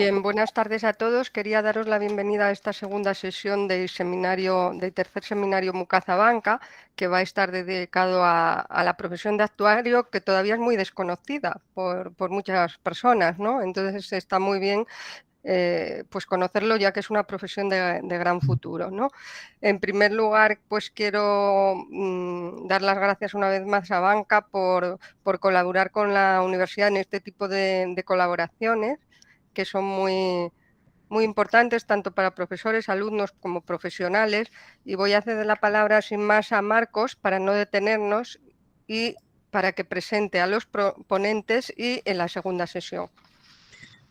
Bien, buenas tardes a todos. Quería daros la bienvenida a esta segunda sesión del tercer seminario Mucaza Banca, que va a estar dedicado a la profesión de actuario, que todavía es muy desconocida por muchas personas, ¿no? Entonces está muy bien pues conocerlo, ya que es una profesión de gran futuro, ¿no? En primer lugar, pues quiero dar las gracias una vez más a Banca por colaborar con la universidad en este tipo de colaboraciones, que son muy importantes tanto para profesores, alumnos como profesionales. Y voy a ceder la palabra sin más a Marcos para no detenernos y para que presente a los ponentes y en la segunda sesión.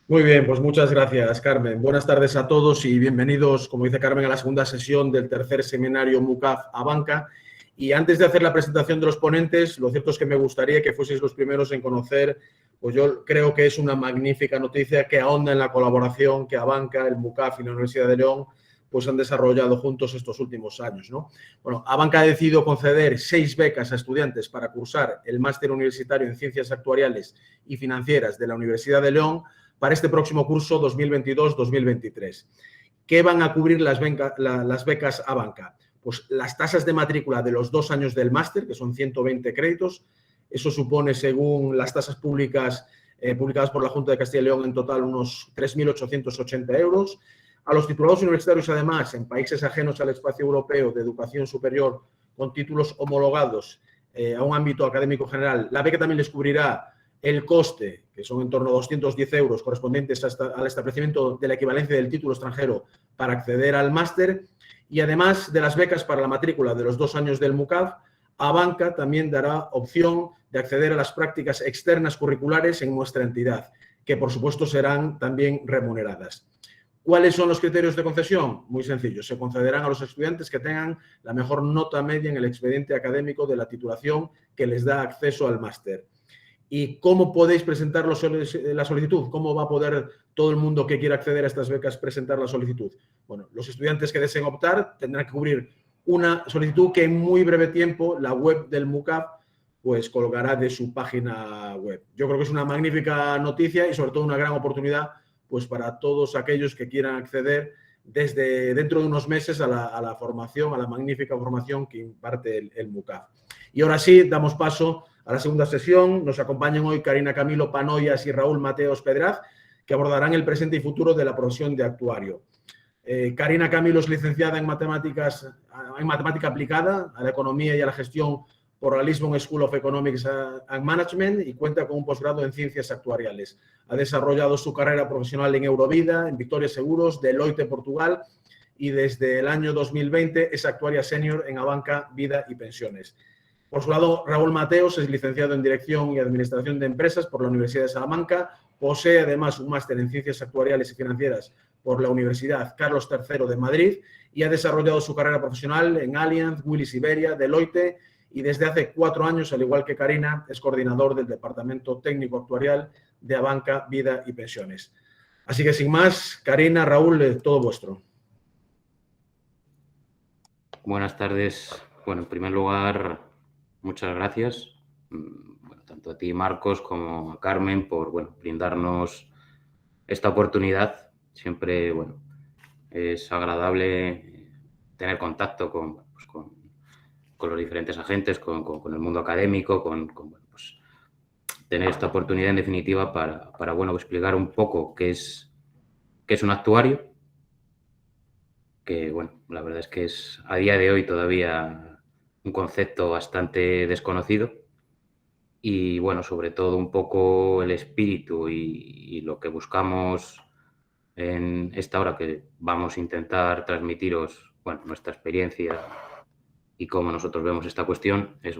Muy bien, pues muchas gracias, Carmen. Buenas tardes a todos y bienvenidos, como dice Carmen, a la segunda sesión del tercer seminario MUCAF a Banca. Y antes de hacer la presentación de los ponentes, lo cierto es que me gustaría que fueseis los primeros en conocer, pues yo creo que es una magnífica noticia que ahonda en la colaboración que Abanca, el MUCAF y la Universidad de León pues han desarrollado juntos estos últimos años, ¿no? Bueno, Abanca ha decidido conceder 6 becas a estudiantes para cursar el máster universitario en Ciencias Actuariales y Financieras de la Universidad de León para este próximo curso 2022-2023. ¿Qué van a cubrir las becas Abanca? Pues las tasas de matrícula de los 2 años del máster, que son 120 créditos. Eso supone, según las tasas públicas publicadas por la Junta de Castilla y León, en total unos 3.880 euros. A los titulados universitarios, además, en países ajenos al espacio europeo de educación superior con títulos homologados a un ámbito académico general, la beca también les cubrirá el coste, que son en torno a 210 euros correspondientes al establecimiento de la equivalencia del título extranjero para acceder al máster. Y además de las becas para la matrícula de los 2 años del MUCAF, Abanca también dará opción de acceder a las prácticas externas curriculares en nuestra entidad, que por supuesto serán también remuneradas. ¿Cuáles son los criterios de concesión? Muy sencillos. Se concederán a los estudiantes que tengan la mejor nota media en el expediente académico de la titulación que les da acceso al máster. ¿Y cómo podéis presentar la solicitud? ¿Cómo va a poder todo el mundo que quiera acceder a estas becas presentar la solicitud? Bueno, los estudiantes que deseen optar tendrán que cubrir una solicitud que en muy breve tiempo la web del MUCAF pues colgará de su página web. Yo creo que es una magnífica noticia y sobre todo una gran oportunidad pues para todos aquellos que quieran acceder desde dentro de unos meses a la formación, a la magnífica formación que imparte el MUCAF. Y ahora sí, damos paso a la segunda sesión. Nos acompañan hoy Karina Camilo Panoyas y Raúl Mateos Pedraz, que abordarán el presente y futuro de la profesión de actuario. Karina Camilo es licenciada en matemática aplicada a la economía y a la gestión por la Lisbon School of Economics and Management y cuenta con un posgrado en ciencias actuariales. Ha desarrollado su carrera profesional en Eurovida, en Victoria Seguros, Deloitte Portugal y desde el año 2020 es actuaria senior en Abanca Vida y Pensiones. Por su lado, Raúl Mateos es licenciado en Dirección y Administración de Empresas por la Universidad de Salamanca. Posee además un máster en Ciencias Actuariales y Financieras por la Universidad Carlos III de Madrid y ha desarrollado su carrera profesional en Allianz, Willis Iberia, Deloitte y desde hace 4 años, al igual que Karina, es coordinador del Departamento Técnico Actuarial de Abanca Vida y Pensiones. Así que sin más, Karina, Raúl, todo vuestro. Buenas tardes. Bueno, en primer lugar, muchas gracias, bueno, tanto a ti, Marcos, como a Carmen, por brindarnos esta oportunidad. Siempre es agradable tener contacto con los diferentes agentes, con el mundo académico, tener esta oportunidad en definitiva para explicar un poco qué es un actuario, que la verdad es que es a día de hoy todavía un concepto bastante desconocido y sobre todo un poco el espíritu y lo que buscamos en esta hora, que vamos a intentar transmitiros nuestra experiencia y cómo nosotros vemos esta cuestión, es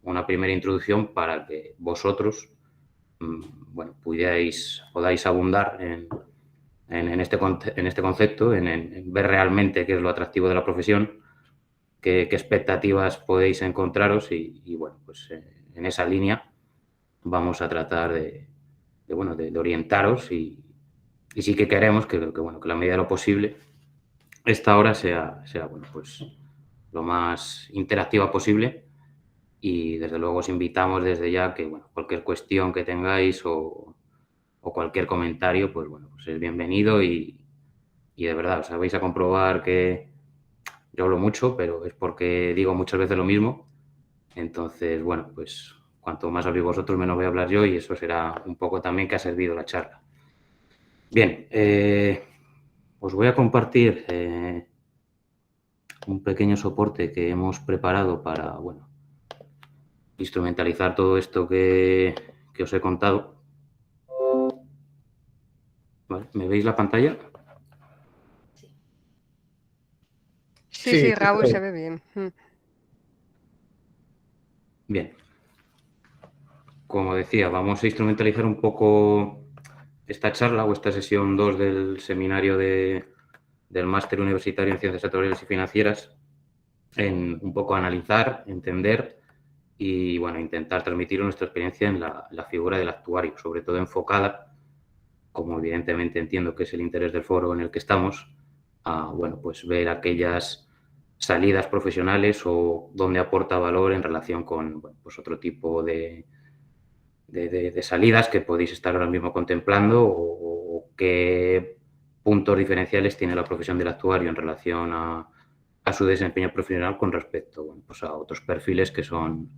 una primera introducción para que vosotros podáis abundar en este concepto, en ver realmente qué es lo atractivo de la profesión, qué expectativas podéis encontraros y en esa línea vamos a tratar de orientaros y sí que queremos que la medida de lo posible esta hora sea lo más interactiva posible y desde luego os invitamos desde ya que cualquier cuestión que tengáis o o cualquier comentario, pues bueno, pues es bienvenido y de verdad, o sea, vais a comprobar que yo hablo mucho, pero es porque digo muchas veces lo mismo. Entonces, bueno, pues cuanto más habléis vosotros, menos voy a hablar yo y eso será un poco también que ha servido la charla. Bien, os voy a compartir un pequeño soporte que hemos preparado para, bueno, instrumentalizar todo esto que os he contado. ¿Vale? ¿Me veis la pantalla? Sí, Raúl, se ve bien. Bien. Como decía, vamos a instrumentalizar un poco esta charla o esta sesión 2 del seminario del Máster Universitario en Ciencias Sectoriales y Financieras en un poco analizar, entender y, bueno, intentar transmitir nuestra experiencia en la figura del actuario, sobre todo enfocada, como evidentemente entiendo que es el interés del foro en el que estamos, a, bueno, pues ver aquellas salidas profesionales o donde aporta valor en relación con, bueno, pues otro tipo de salidas que podéis estar ahora mismo contemplando o qué puntos diferenciales tiene la profesión del actuario en relación a su desempeño profesional con respecto, bueno, pues a otros perfiles que son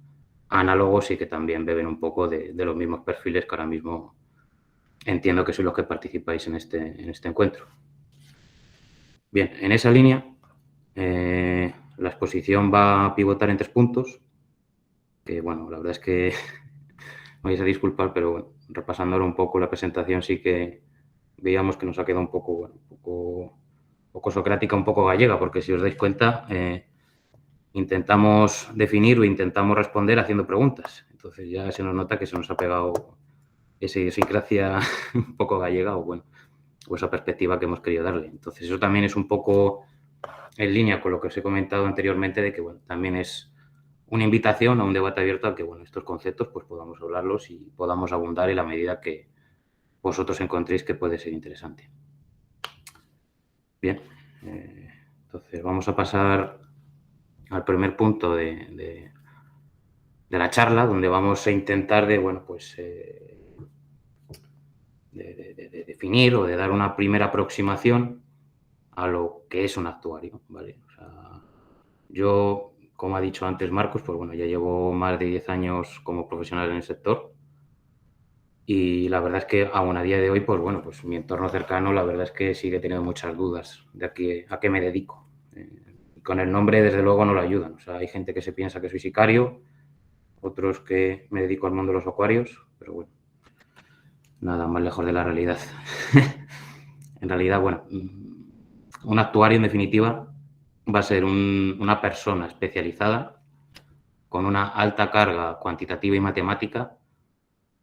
análogos y que también beben un poco de los mismos perfiles que ahora mismo entiendo que sois los que participáis en este encuentro. Bien, en esa línea la exposición va a pivotar en 3 puntos, que bueno, la verdad es que me vais a disculpar, pero bueno, repasando ahora un poco la presentación sí que veíamos que nos ha quedado un poco, bueno, un poco socrática, un poco gallega, porque si os dais cuenta, intentamos definir o intentamos responder haciendo preguntas. Entonces ya se nos nota que se nos ha pegado esa idiosincrasia un poco gallega o, bueno, o esa perspectiva que hemos querido darle. Entonces eso también es un poco en línea con lo que os he comentado anteriormente de que, bueno, también es una invitación a un debate abierto a que, bueno, estos conceptos pues podamos hablarlos y podamos abundar en la medida que vosotros encontréis que puede ser interesante. Bien, entonces vamos a pasar al primer punto de la charla, donde vamos a intentar de, bueno, pues de definir o de dar una primera aproximación a lo que es un actuario, ¿vale? O sea, yo, como ha dicho antes Marcos, pues bueno, ya llevo más de 10 años como profesional en el sector y la verdad es que aún a día de hoy, pues bueno, pues mi entorno cercano, la verdad es que sigue teniendo muchas dudas de a qué me dedico. Y con el nombre, desde luego, no lo ayudan. O sea, hay gente que se piensa que soy sicario, otros que me dedico al mundo de los acuarios, pero bueno, nada más lejos de la realidad. En realidad, bueno, un actuario, en definitiva, va a ser una persona especializada con una alta carga cuantitativa y matemática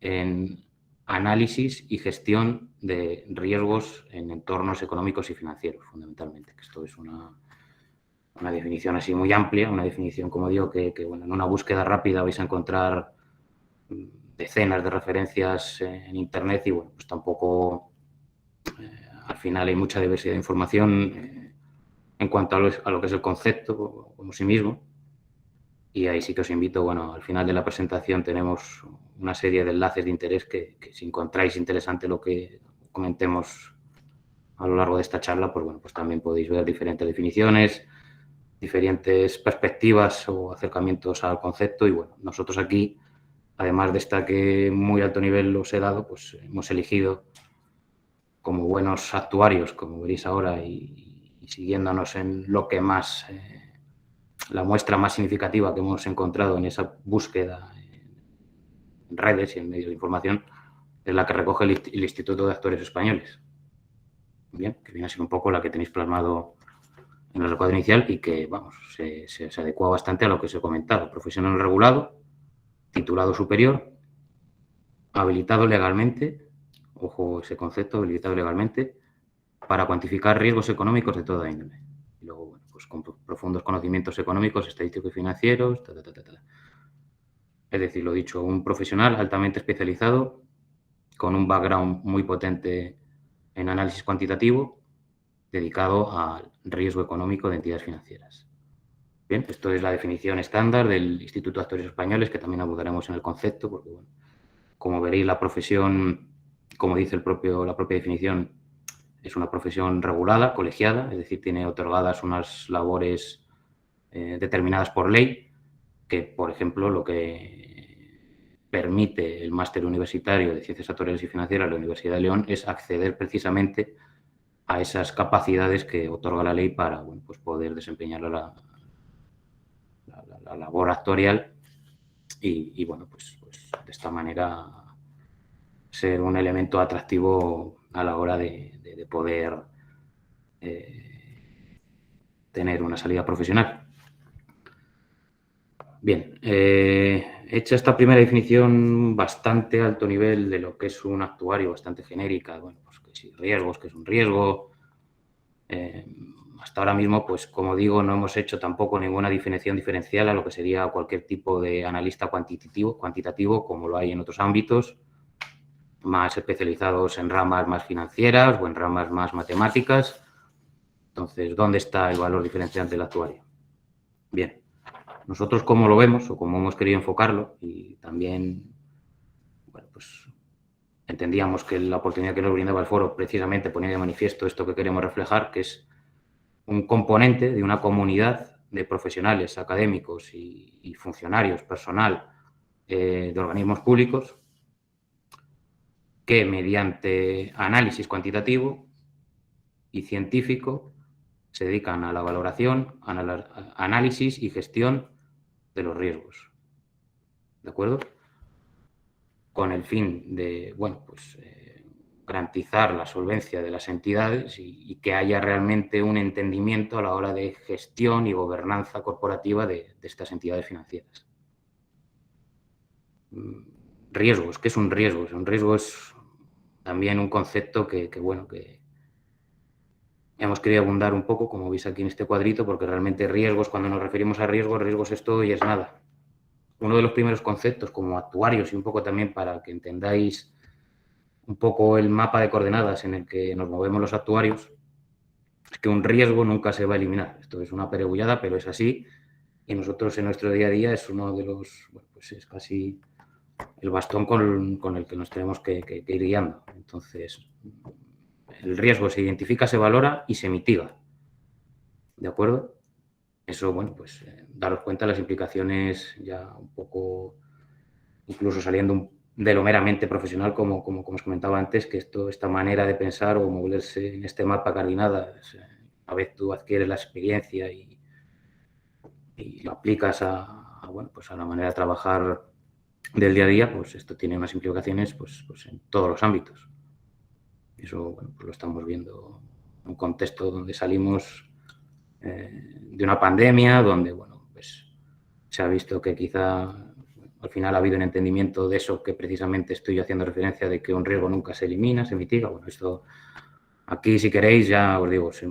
en análisis y gestión de riesgos en entornos económicos y financieros, fundamentalmente. Que esto es una definición así muy amplia, una definición, como digo, que bueno, en una búsqueda rápida vais a encontrar decenas de referencias en Internet y, bueno, pues tampoco al final hay mucha diversidad de información en cuanto a lo que es el concepto como sí mismo. Y ahí sí que os invito, bueno, al final de la presentación tenemos una serie de enlaces de interés que si encontráis interesante lo que comentemos a lo largo de esta charla, pues bueno, pues también podéis ver diferentes definiciones, diferentes perspectivas o acercamientos al concepto y, bueno, nosotros aquí, además de esta que muy alto nivel os he dado, pues hemos elegido como buenos actuarios, como veréis ahora, y siguiéndonos en lo que más, la muestra más significativa que hemos encontrado en esa búsqueda en redes y en medios de información, es la que recoge el Instituto de Actuarios Españoles. Bien, que viene a ser un poco la que tenéis plasmado en el recuadro inicial y que, vamos, se adecua bastante a lo que os he comentado. Profesional regulado, titulado superior, habilitado legalmente, ojo ese concepto, habilitado legalmente, para cuantificar riesgos económicos de toda índole. Y luego, bueno, pues con profundos conocimientos económicos, estadísticos y financieros, Es decir, lo dicho, un profesional altamente especializado, con un background muy potente en análisis cuantitativo, dedicado al riesgo económico de entidades financieras. Bien, esto es la definición estándar del Instituto de Actuarios Españoles, que también abordaremos en el concepto, porque, bueno, como veréis, la profesión como dice la propia definición, es una profesión regulada, colegiada, es decir, tiene otorgadas unas labores determinadas por ley, que, por ejemplo, lo que permite el máster universitario de Ciencias Actuariales y Financieras de la Universidad de León es acceder precisamente a esas capacidades que otorga la ley para, bueno, pues poder desempeñar la labor actuarial y bueno, pues de esta manera ser un elemento atractivo a la hora de poder tener una salida profesional. Bien, hecha esta primera definición bastante alto nivel de lo que es un actuario, bastante genérica, bueno, pues que si riesgos, que es un riesgo. Hasta ahora mismo, pues como digo, no hemos hecho tampoco ninguna definición diferencial a lo que sería cualquier tipo de analista cuantitativo, como lo hay en otros ámbitos, más especializados en ramas más financieras o en ramas más matemáticas. Entonces, ¿dónde está el valor diferenciante del actuario? Bien, nosotros cómo lo vemos o cómo hemos querido enfocarlo, y también, bueno, pues entendíamos que la oportunidad que nos brindaba el foro precisamente ponía de manifiesto esto que queremos reflejar, que es un componente de una comunidad de profesionales, académicos y funcionarios, personal de organismos públicos que mediante análisis cuantitativo y científico se dedican a la valoración, análisis y gestión de los riesgos. ¿De acuerdo? Con el fin de, bueno, pues garantizar la solvencia de las entidades y que haya realmente un entendimiento a la hora de gestión y gobernanza corporativa de estas entidades financieras. Riesgos, ¿qué es un riesgo? Un riesgo es también un concepto que hemos querido abundar un poco, como veis aquí en este cuadrito, porque realmente riesgos, cuando nos referimos a riesgos es todo y es nada. Uno de los primeros conceptos como actuarios y un poco también para que entendáis un poco el mapa de coordenadas en el que nos movemos los actuarios, es que un riesgo nunca se va a eliminar. Esto es una peregullada, pero es así. Y nosotros en nuestro día a día es uno de los, bueno, pues es casi el bastón con el que nos tenemos que ir guiando. Entonces, el riesgo se identifica, se valora y se mitiga. ¿De acuerdo? Eso, bueno, pues daros cuenta de las implicaciones ya un poco, incluso saliendo de lo meramente profesional, como os comentaba antes, que esta manera de pensar o moverse en este mapa coordinadas, a vez tú adquieres la experiencia y lo aplicas bueno, pues a la manera de trabajar del día a día, pues esto tiene unas implicaciones pues en todos los ámbitos. Eso, bueno, pues lo estamos viendo en un contexto donde salimos de una pandemia, donde, bueno, pues se ha visto que quizá al final ha habido un entendimiento de eso que precisamente estoy haciendo referencia, de que un riesgo nunca se elimina, se mitiga. Bueno, esto aquí, si queréis, ya os digo, os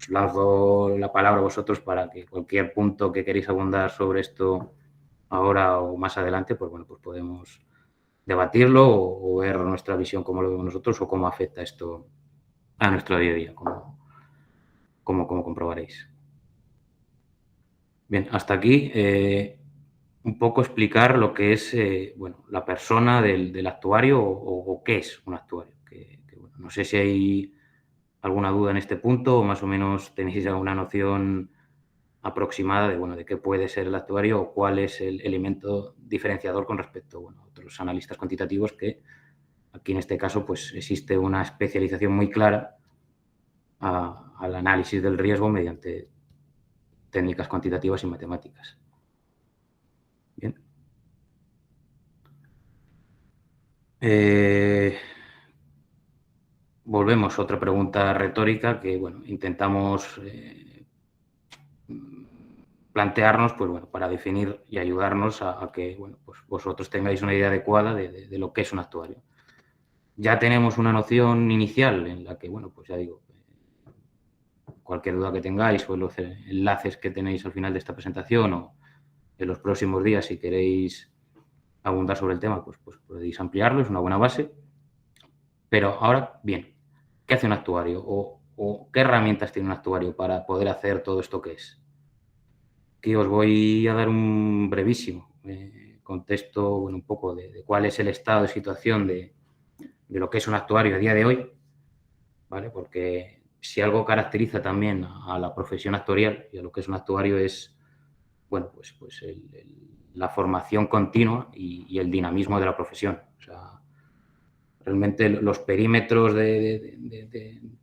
lanzo la palabra a vosotros para que cualquier punto que queréis abundar sobre esto ahora o más adelante, pues bueno, pues podemos debatirlo o ver nuestra visión, cómo lo vemos nosotros o cómo afecta esto a nuestro día a día, como comprobaréis. Bien, hasta aquí un poco explicar lo que es bueno, la persona del actuario o qué es un actuario. Bueno, no sé si hay alguna duda en este punto o más o menos tenéis alguna noción aproximada de, bueno, de qué puede ser el actuario o cuál es el elemento diferenciador con respecto, bueno, a otros analistas cuantitativos, que aquí en este caso pues existe una especialización muy clara al análisis del riesgo mediante técnicas cuantitativas y matemáticas. Bien. Volvemos a otra pregunta retórica que, bueno, intentamos plantearnos, pues bueno, para definir y ayudarnos a que, bueno, pues vosotros tengáis una idea adecuada de lo que es un actuario. Ya tenemos una noción inicial en la que, bueno, pues ya digo, cualquier duda que tengáis o los enlaces que tenéis al final de esta presentación o en los próximos días, si queréis abundar sobre el tema, pues podéis ampliarlo, es una buena base. Pero ahora, bien, ¿qué hace un actuario? ¿O qué herramientas tiene un actuario para poder hacer todo esto que es? Aquí os voy a dar un brevísimo contexto, bueno, un poco de cuál es el estado de situación de lo que es un actuario a día de hoy, ¿vale? Porque si algo caracteriza también a la profesión actuarial y a lo que es un actuario es, bueno, pues la formación continua y el dinamismo de la profesión. O sea, realmente los perímetros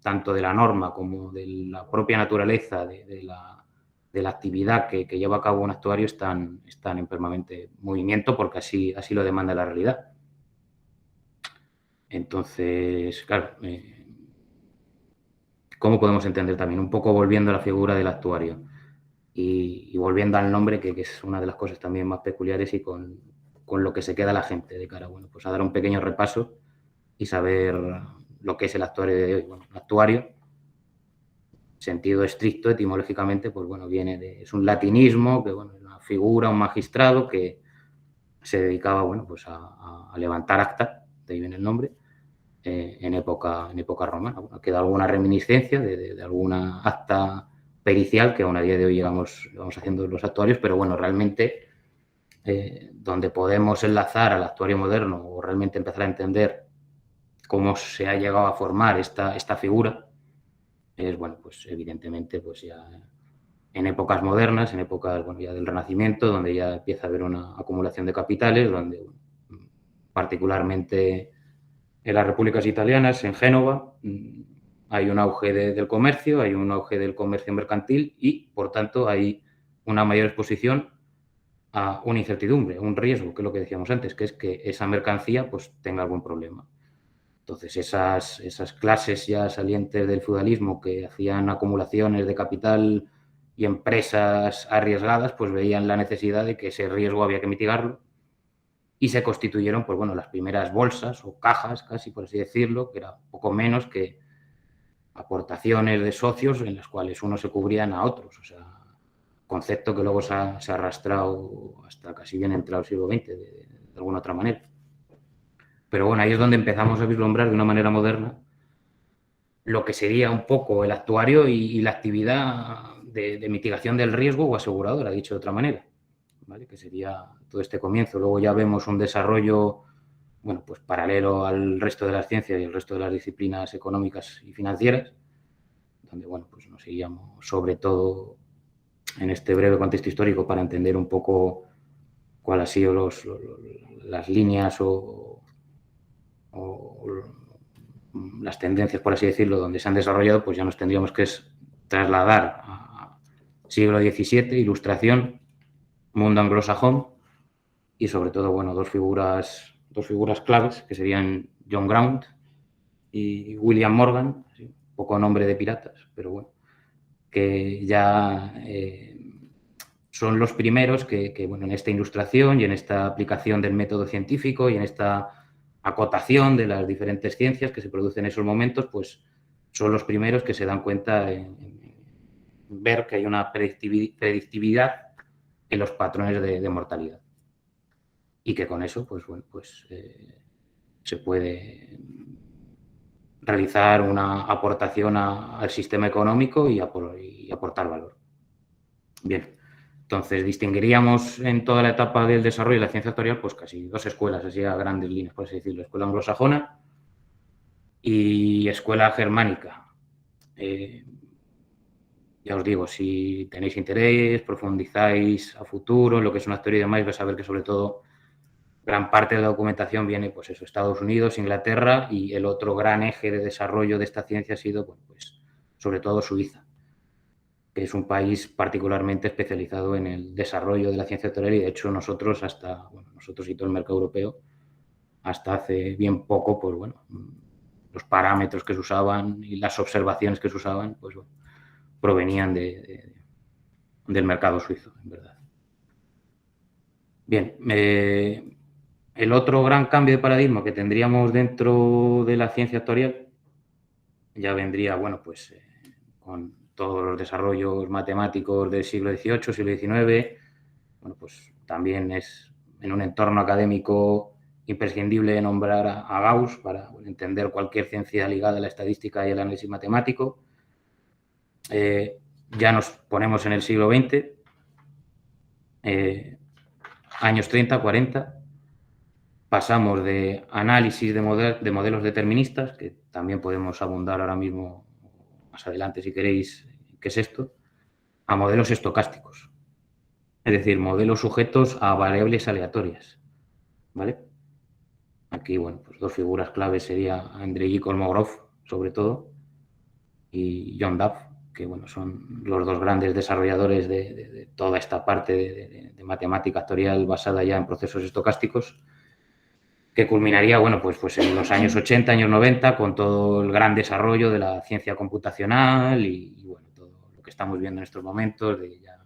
tanto de la norma como de la propia naturaleza de la actividad que lleva a cabo un actuario están en permanente movimiento porque así lo demanda la realidad. Entonces, claro, ¿cómo podemos entender también? Un poco volviendo a la figura del actuario y volviendo al nombre, que es una de las cosas también más peculiares y con lo que se queda la gente de cara, bueno, pues a dar un pequeño repaso y saber lo que es el actuario de hoy. Bueno, el actuario, sentido estricto, etimológicamente, pues bueno, es un latinismo, que bueno, es una figura, un magistrado que se dedicaba, bueno, pues a levantar acta, de ahí viene el nombre, en época romana. Bueno, queda alguna reminiscencia de alguna acta pericial que aún a día de hoy vamos haciendo los actuarios, pero bueno, realmente donde podemos enlazar al actuario moderno o realmente empezar a entender cómo se ha llegado a formar esta figura es, bueno, pues evidentemente pues ya en épocas modernas, en épocas, bueno, ya del Renacimiento, donde ya empieza a haber una acumulación de capitales, donde particularmente en las repúblicas italianas, en Génova, hay un auge del comercio, hay un auge del comercio mercantil y, por tanto, hay una mayor exposición a una incertidumbre, un riesgo, que es lo que decíamos antes, que es que esa mercancía pues tenga algún problema. Entonces, esas clases ya salientes del feudalismo que hacían acumulaciones de capital y empresas arriesgadas, pues veían la necesidad de que ese riesgo había que mitigarlo y se constituyeron, pues bueno, las primeras bolsas o cajas, casi por así decirlo, que era poco menos que aportaciones de socios en las cuales unos se cubrían a otros. O sea, concepto que luego se ha arrastrado hasta casi bien entrado el siglo XX, de alguna otra manera. Pero bueno, ahí es donde empezamos a vislumbrar de una manera moderna lo que sería un poco el actuario y la actividad de mitigación del riesgo o aseguradora, dicho de otra manera, ¿vale? Que sería todo este comienzo. Luego ya vemos un desarrollo, bueno, pues paralelo al resto de las ciencias y el resto de las disciplinas económicas y financieras, donde, bueno, pues nos seguíamos sobre todo en este breve contexto histórico para entender un poco cuáles han sido las líneas o las tendencias, por así decirlo, donde se han desarrollado, pues ya nos tendríamos que trasladar a siglo XVII, Ilustración, mundo anglosajón y sobre todo, bueno, dos figuras claves que serían John Graunt y William Morgan, ¿sí? Poco nombre de piratas, pero bueno, que ya son los primeros que, bueno, en esta ilustración y en esta aplicación del método científico y en esta acotación de las diferentes ciencias que se producen en esos momentos, pues son los primeros que se dan cuenta en ver que hay una predictividad en los patrones de mortalidad y que con eso, pues bueno, pues se puede realizar una aportación al sistema económico y aportar valor. Bien, entonces distinguiríamos en toda la etapa del desarrollo de la ciencia actuarial pues casi dos escuelas, así a grandes líneas, por así decirlo, escuela anglosajona y escuela germánica. Ya os digo, si tenéis interés, profundizáis a futuro en lo que es una actuario y demás, vais a ver que sobre todo gran parte de la documentación viene, pues eso, Estados Unidos, Inglaterra, y el otro gran eje de desarrollo de esta ciencia ha sido, bueno, pues sobre todo Suiza, que es un país particularmente especializado en el desarrollo de la ciencia actuarial y de hecho nosotros y todo el mercado europeo, hasta hace bien poco, pues bueno, los parámetros que se usaban y las observaciones que se usaban, pues bueno, provenían del mercado suizo, en verdad. Bien, el otro gran cambio de paradigma que tendríamos dentro de la ciencia actuarial ya vendría, bueno, pues con todos los desarrollos matemáticos del siglo XVIII, siglo XIX, bueno, pues también es en un entorno académico imprescindible nombrar a Gauss para entender cualquier ciencia ligada a la estadística y el análisis matemático. Ya nos ponemos en el siglo XX, años 30, 40, pasamos de análisis de modelos deterministas, que también podemos abundar ahora mismo, más adelante si queréis, qué es esto, a modelos estocásticos. Es decir, modelos sujetos a variables aleatorias, ¿vale? Aquí, bueno, pues dos figuras claves serían Andrei Kolmogorov, sobre todo, y John Duff, que, bueno, son los dos grandes desarrolladores de toda esta parte de matemática vectorial basada ya en procesos estocásticos, que culminaría, bueno, pues en los años 80, años 90, con todo el gran desarrollo de la ciencia computacional y bueno, todo lo que estamos viendo en estos momentos de ya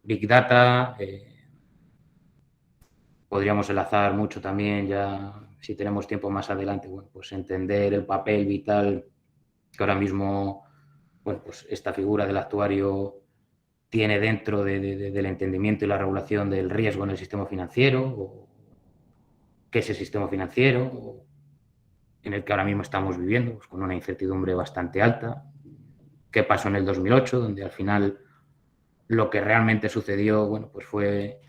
Big Data. Podríamos enlazar mucho también ya, si tenemos tiempo más adelante, bueno, pues entender el papel vital que ahora mismo, bueno, pues esta figura del actuario tiene dentro del entendimiento y la regulación del riesgo en el sistema financiero, o qué es el sistema financiero, en el que ahora mismo estamos viviendo, pues con una incertidumbre bastante alta. ¿Qué pasó en el 2008? Donde al final lo que realmente sucedió, bueno, pues fue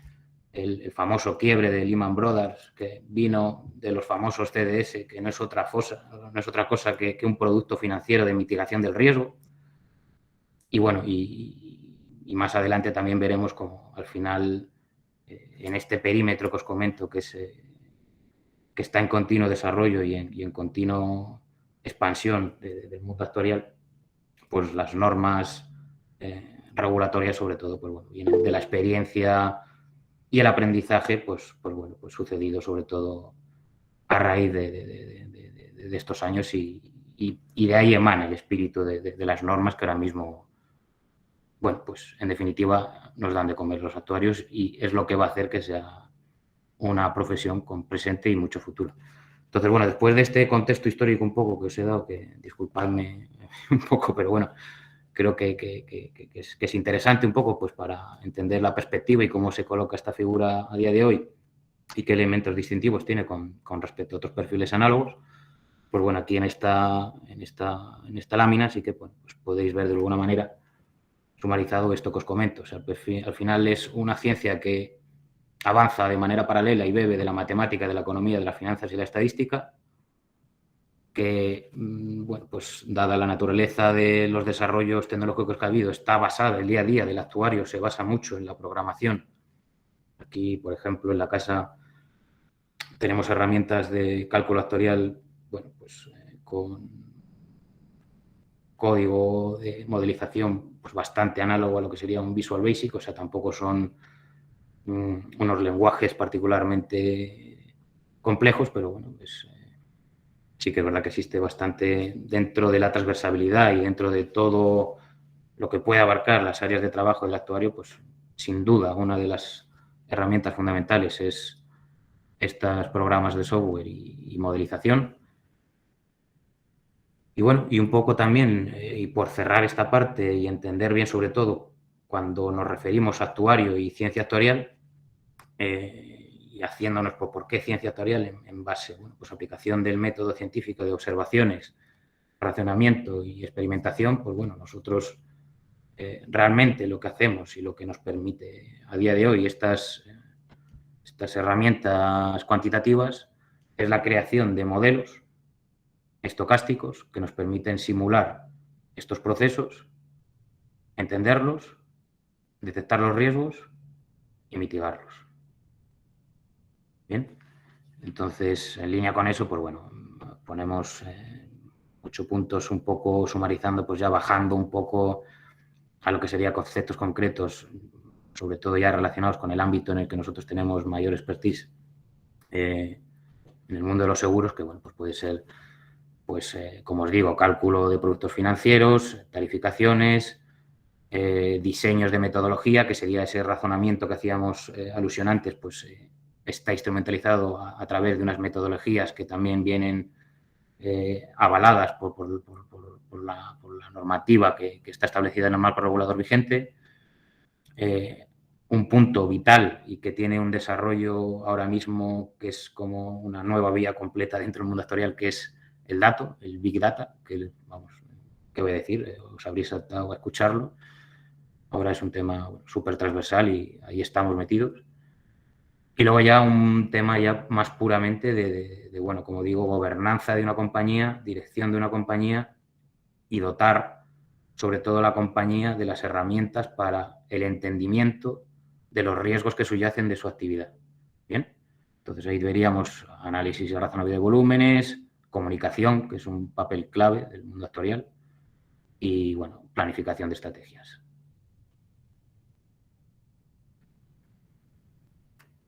el famoso quiebre de Lehman Brothers, que vino de los famosos CDS, que no es otra cosa que un producto financiero de mitigación del riesgo. Y bueno, y más adelante también veremos cómo al final, en este perímetro que os comento, que está en continuo desarrollo y en continua expansión del mundo actuarial, pues las normas regulatorias, sobre todo, pues bueno, vienen de la experiencia y el aprendizaje, pues bueno, pues sucedido sobre todo a raíz de estos años y de ahí emana el espíritu de las normas que ahora mismo, bueno, pues en definitiva nos dan de comer los actuarios y es lo que va a hacer que sea una profesión con presente y mucho futuro. Entonces, bueno, después de este contexto histórico un poco que os he dado, que disculpadme un poco, pero bueno, creo que es interesante un poco pues para entender la perspectiva y cómo se coloca esta figura a día de hoy y qué elementos distintivos tiene con respecto a otros perfiles análogos. Pues bueno, aquí en esta lámina sí que pues podéis ver de alguna manera sumarizado esto que os comento. O sea, al final es una ciencia que avanza de manera paralela y bebe de la matemática, de la economía, de las finanzas y la estadística, que, bueno, pues dada la naturaleza de los desarrollos tecnológicos que ha habido, está basada, el día a día del actuario se basa mucho en la programación. Aquí, por ejemplo, en la casa tenemos herramientas de cálculo actuarial, bueno, pues con código de modelización pues bastante análogo a lo que sería un Visual Basic, o sea, tampoco son unos lenguajes particularmente complejos, pero bueno, pues sí que es verdad que existe bastante dentro de la transversalidad y dentro de todo lo que puede abarcar las áreas de trabajo del actuario, pues sin duda una de las herramientas fundamentales es estos programas de software y modelización. Y bueno, y un poco también, y por cerrar esta parte y entender bien sobre todo cuando nos referimos a actuario y ciencia actuarial, y haciéndonos por qué ciencia actuarial en base, bueno, pues aplicación del método científico de observaciones, razonamiento y experimentación, pues bueno, nosotros realmente lo que hacemos y lo que nos permite a día de hoy estas herramientas cuantitativas es la creación de modelos estocásticos que nos permiten simular estos procesos, entenderlos, detectar los riesgos y mitigarlos. Bien, entonces, en línea con eso, pues bueno, ponemos 8 puntos un poco sumarizando, pues ya bajando un poco a lo que serían conceptos concretos, sobre todo ya relacionados con el ámbito en el que nosotros tenemos mayor expertise en el mundo de los seguros, que bueno, pues puede ser, pues como os digo, cálculo de productos financieros, tarificaciones, diseños de metodología, que sería ese razonamiento que hacíamos alusión antes, pues está instrumentalizado a través de unas metodologías que también vienen avaladas por la normativa que está establecida en el marco regulador vigente. Un punto vital y que tiene un desarrollo ahora mismo que es como una nueva vía completa dentro del mundo actuarial, que es el dato, el Big Data, que vamos, ¿qué voy a decir? Os habréis saltado a escucharlo. Ahora es un tema súper transversal y ahí estamos metidos. Y luego ya un tema ya más puramente de, bueno, como digo, gobernanza de una compañía, dirección de una compañía y dotar sobre todo la compañía de las herramientas para el entendimiento de los riesgos que subyacen de su actividad. Bien, entonces ahí veríamos análisis de razonabilidad de volúmenes, comunicación, que es un papel clave del mundo actuarial, y bueno, planificación de estrategias.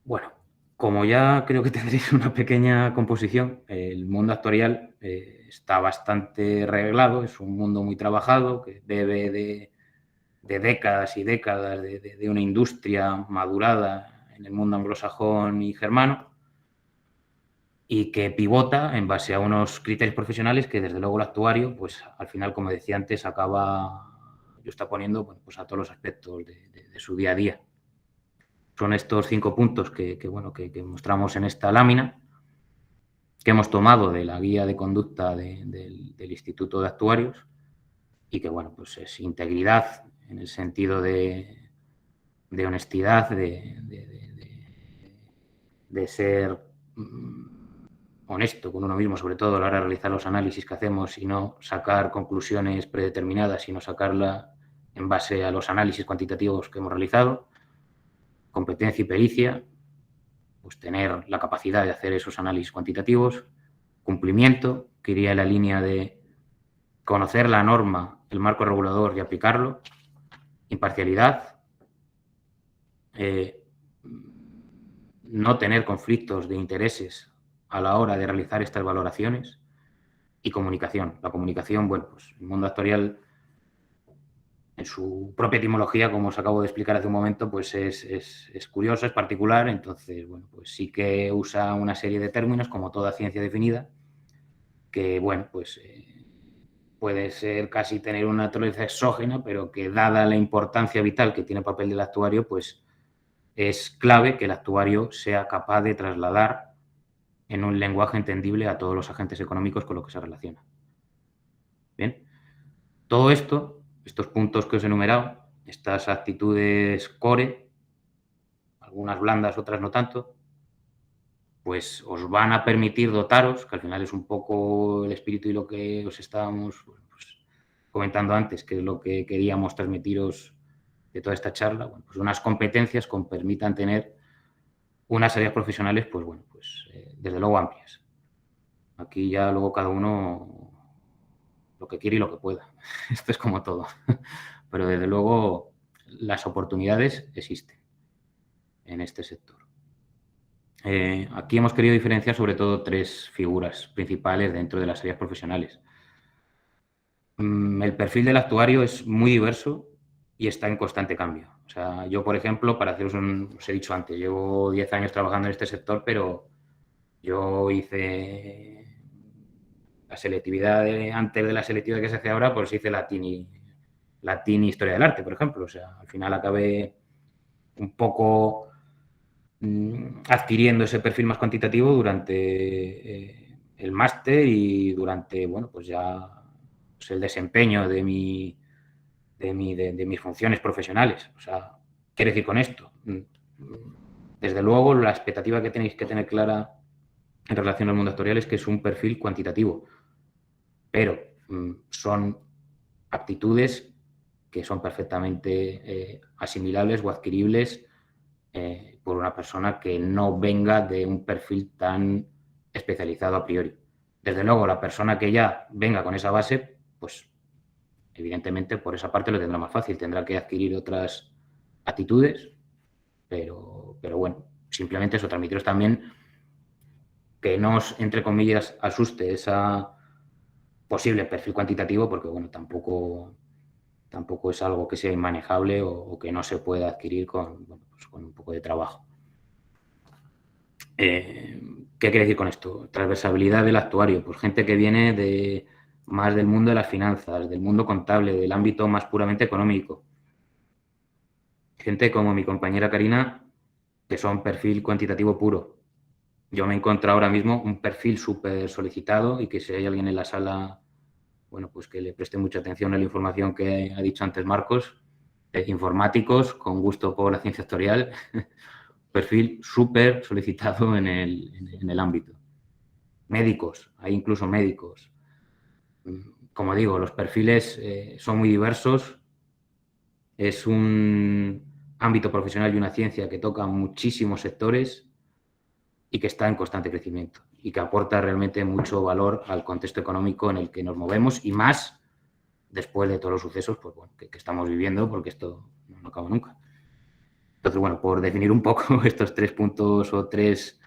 Bueno, como ya creo que tendréis una pequeña composición, el mundo actuarial está bastante reglado, es un mundo muy trabajado que bebe de décadas y décadas de una industria madurada en el mundo anglosajón y germano y que pivota en base a unos criterios profesionales que desde luego el actuario, pues al final, como decía antes, está poniendo bueno, pues a todos los aspectos de su día a día. Son estos 5 puntos que mostramos en esta lámina, que hemos tomado de la guía de conducta del Instituto de Actuarios y que, bueno, pues es integridad en el sentido de honestidad, de ser honesto con uno mismo, sobre todo a la hora de realizar los análisis que hacemos y no sacar conclusiones predeterminadas, sino sacarla en base a los análisis cuantitativos que hemos realizado. Competencia y pericia, pues tener la capacidad de hacer esos análisis cuantitativos. Cumplimiento, que iría en la línea de conocer la norma, el marco regulador y aplicarlo. Imparcialidad, no tener conflictos de intereses a la hora de realizar estas valoraciones. Y comunicación. La comunicación, bueno, pues el mundo actuarial, en su propia etimología, como os acabo de explicar hace un momento, pues es curioso, es particular, entonces, bueno, pues sí que usa una serie de términos, como toda ciencia definida, que, bueno, pues puede ser casi tener una naturaleza exógena, pero que dada la importancia vital que tiene el papel del actuario, pues es clave que el actuario sea capaz de trasladar en un lenguaje entendible a todos los agentes económicos con los que se relaciona. Bien, todo esto, estos puntos que os he enumerado, estas actitudes core, algunas blandas, otras no tanto, pues os van a permitir dotaros, que al final es un poco el espíritu y lo que os estábamos pues, comentando antes, que es lo que queríamos transmitiros de toda esta charla, bueno, pues unas competencias que os permitan tener unas áreas profesionales, pues bueno, pues desde luego amplias. Aquí ya luego cada uno lo que quiere y lo que pueda. Esto es como todo. Pero desde luego las oportunidades existen en este sector. Aquí hemos querido diferenciar sobre todo 3 figuras principales dentro de las áreas profesionales. El perfil del actuario es muy diverso y está en constante cambio. O sea, yo, por ejemplo, para haceros os he dicho antes, llevo 10 años trabajando en este sector, pero yo hice la selectividad antes de la selectividad que se hace ahora, pues hice latín y historia del arte, por ejemplo. O sea, al final acabé un poco adquiriendo ese perfil más cuantitativo durante el máster y durante, bueno, pues ya pues el desempeño de mis funciones profesionales. O sea, ¿qué quiero decir con esto? Desde luego, la expectativa que tenéis que tener clara en relación al mundo actuarial es que es un perfil cuantitativo, pero son aptitudes que son perfectamente asimilables o adquiribles por una persona que no venga de un perfil tan especializado a priori. Desde luego, la persona que ya venga con esa base, pues evidentemente por esa parte lo tendrá más fácil, tendrá que adquirir otras actitudes, pero bueno, simplemente eso, transmitiros también que no os, entre comillas, asuste esa posible perfil cuantitativo, porque bueno, tampoco es algo que sea inmanejable o que no se pueda adquirir con un poco de trabajo. ¿Qué quiere decir con esto? Transversabilidad del actuario, pues gente que viene más del mundo de las finanzas, del mundo contable, del ámbito más puramente económico. Gente como mi compañera Karina, que son perfil cuantitativo puro. Yo me encuentro ahora mismo un perfil súper solicitado y que si hay alguien en la sala, bueno, pues que le preste mucha atención a la información que ha dicho antes Marcos, informáticos con gusto por la ciencia actuarial, perfil súper solicitado en el ámbito. Médicos, hay incluso médicos. Como digo, los perfiles son muy diversos. Es un ámbito profesional y una ciencia que toca muchísimos sectores y que está en constante crecimiento y que aporta realmente mucho valor al contexto económico en el que nos movemos y más después de todos los sucesos pues, bueno, que estamos viviendo, porque esto no acaba nunca. Entonces, bueno, por definir un poco estos 3 puntos o 3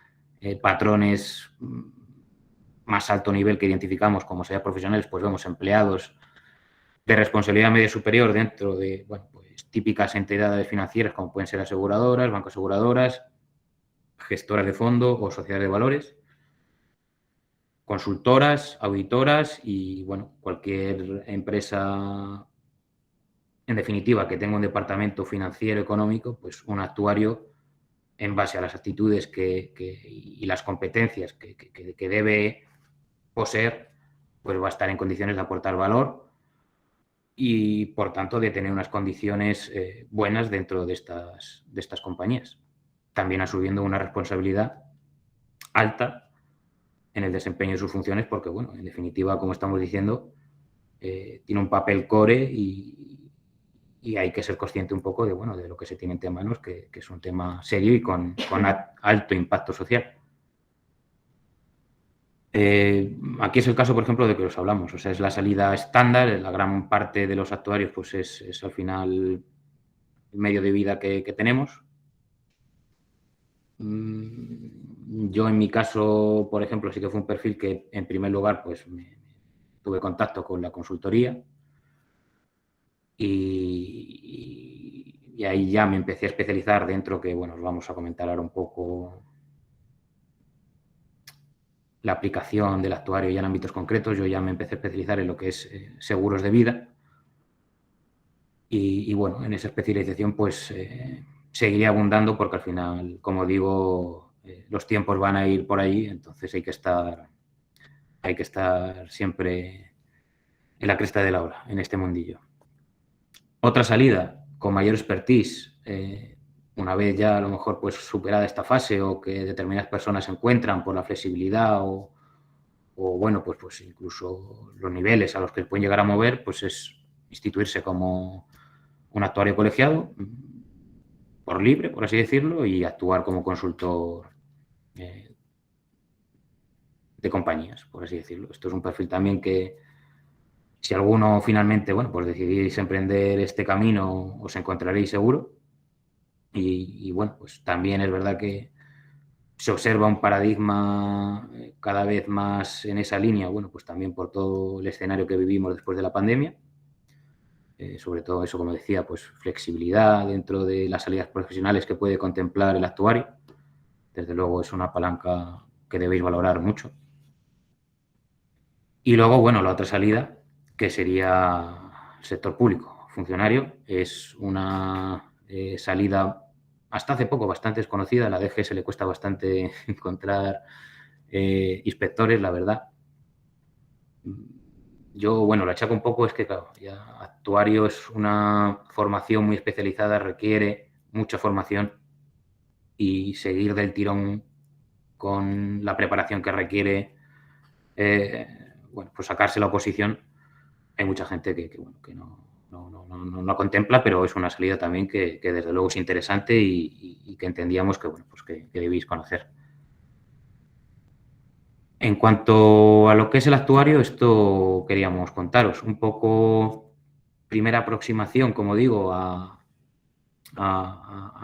patrones más alto nivel que identificamos como sean profesionales, pues vemos empleados de responsabilidad media superior dentro de, bueno, pues típicas entidades financieras como pueden ser aseguradoras, bancos aseguradoras, gestoras de fondo o sociedades de valores, consultoras, auditoras y, bueno, cualquier empresa, en definitiva, que tenga un departamento financiero económico, pues un actuario en base a las actitudes y las competencias que debe poseer, pues va a estar en condiciones de aportar valor y, por tanto, de tener unas condiciones buenas dentro de estas compañías. También asumiendo una responsabilidad alta en el desempeño de sus funciones porque, bueno, en definitiva, como estamos diciendo, tiene un papel core y hay que ser consciente un poco de, bueno, de lo que se tiene entre manos, que es un tema serio y con alto impacto social. Aquí es el caso, por ejemplo, de que os hablamos. O sea, es la salida estándar. La gran parte de los actuarios pues es al final el medio de vida que tenemos. Yo, en mi caso, por ejemplo, sí que fue un perfil que, en primer lugar, pues tuve contacto con la consultoría y ahí ya me empecé a especializar dentro, que, bueno, os vamos a comentar ahora un poco la aplicación del actuario ya en ámbitos concretos. Yo ya me empecé a especializar en lo que es seguros de vida y bueno, en esa especialización pues seguiría abundando porque al final, como digo, los tiempos van a ir por ahí, entonces hay que estar siempre en la cresta de la ola en este mundillo. Otra salida con mayor expertise, una vez ya a lo mejor pues superada esta fase o que determinadas personas se encuentran por la flexibilidad o bueno, pues incluso los niveles a los que pueden llegar a mover, pues es instituirse como un actuario colegiado por libre, por así decirlo, y actuar como consultor de compañías, por así decirlo. Esto es un perfil también que, si alguno finalmente, bueno, pues decidís emprender este camino, os encontraréis seguro. Y bueno, pues también es verdad que se observa un paradigma cada vez más en esa línea, bueno, pues también por todo el escenario que vivimos después de la pandemia. Sobre todo eso, como decía, pues flexibilidad dentro de las salidas profesionales que puede contemplar el actuario. Desde luego es una palanca que debéis valorar mucho. Y luego, bueno, la otra salida, que sería el sector público, funcionario, es una salida hasta hace poco bastante desconocida. A la DGS le cuesta bastante encontrar inspectores, la verdad. Yo, bueno, lo achaco un poco, es que, claro, ya actuario es una formación muy especializada, requiere mucha formación y seguir del tirón con la preparación que requiere, bueno, pues sacarse la oposición. Hay mucha gente que no la contempla, pero es una salida también que desde luego es interesante y que entendíamos que, bueno, pues que debéis conocer. En cuanto a lo que es el actuario, esto queríamos contaros un poco, primera aproximación, como digo, a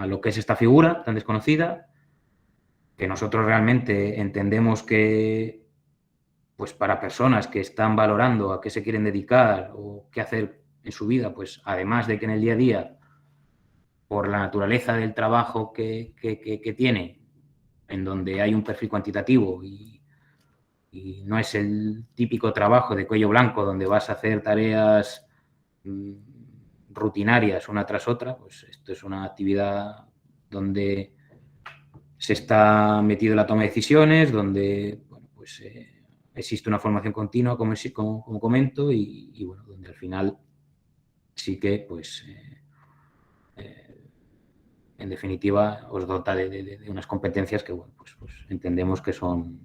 lo que es esta figura tan desconocida, que nosotros realmente entendemos que, pues para personas que están valorando a qué se quieren dedicar o qué hacer en su vida, pues además de que en el día a día, por la naturaleza del trabajo que tiene, en donde hay un perfil cuantitativo y no es el típico trabajo de cuello blanco donde vas a hacer tareas rutinarias una tras otra, pues esto es una actividad donde se está metido en la toma de decisiones, donde, bueno, pues existe una formación continua, como comento, y bueno, donde al final sí que pues en definitiva, os dota de unas competencias que, bueno, pues entendemos que son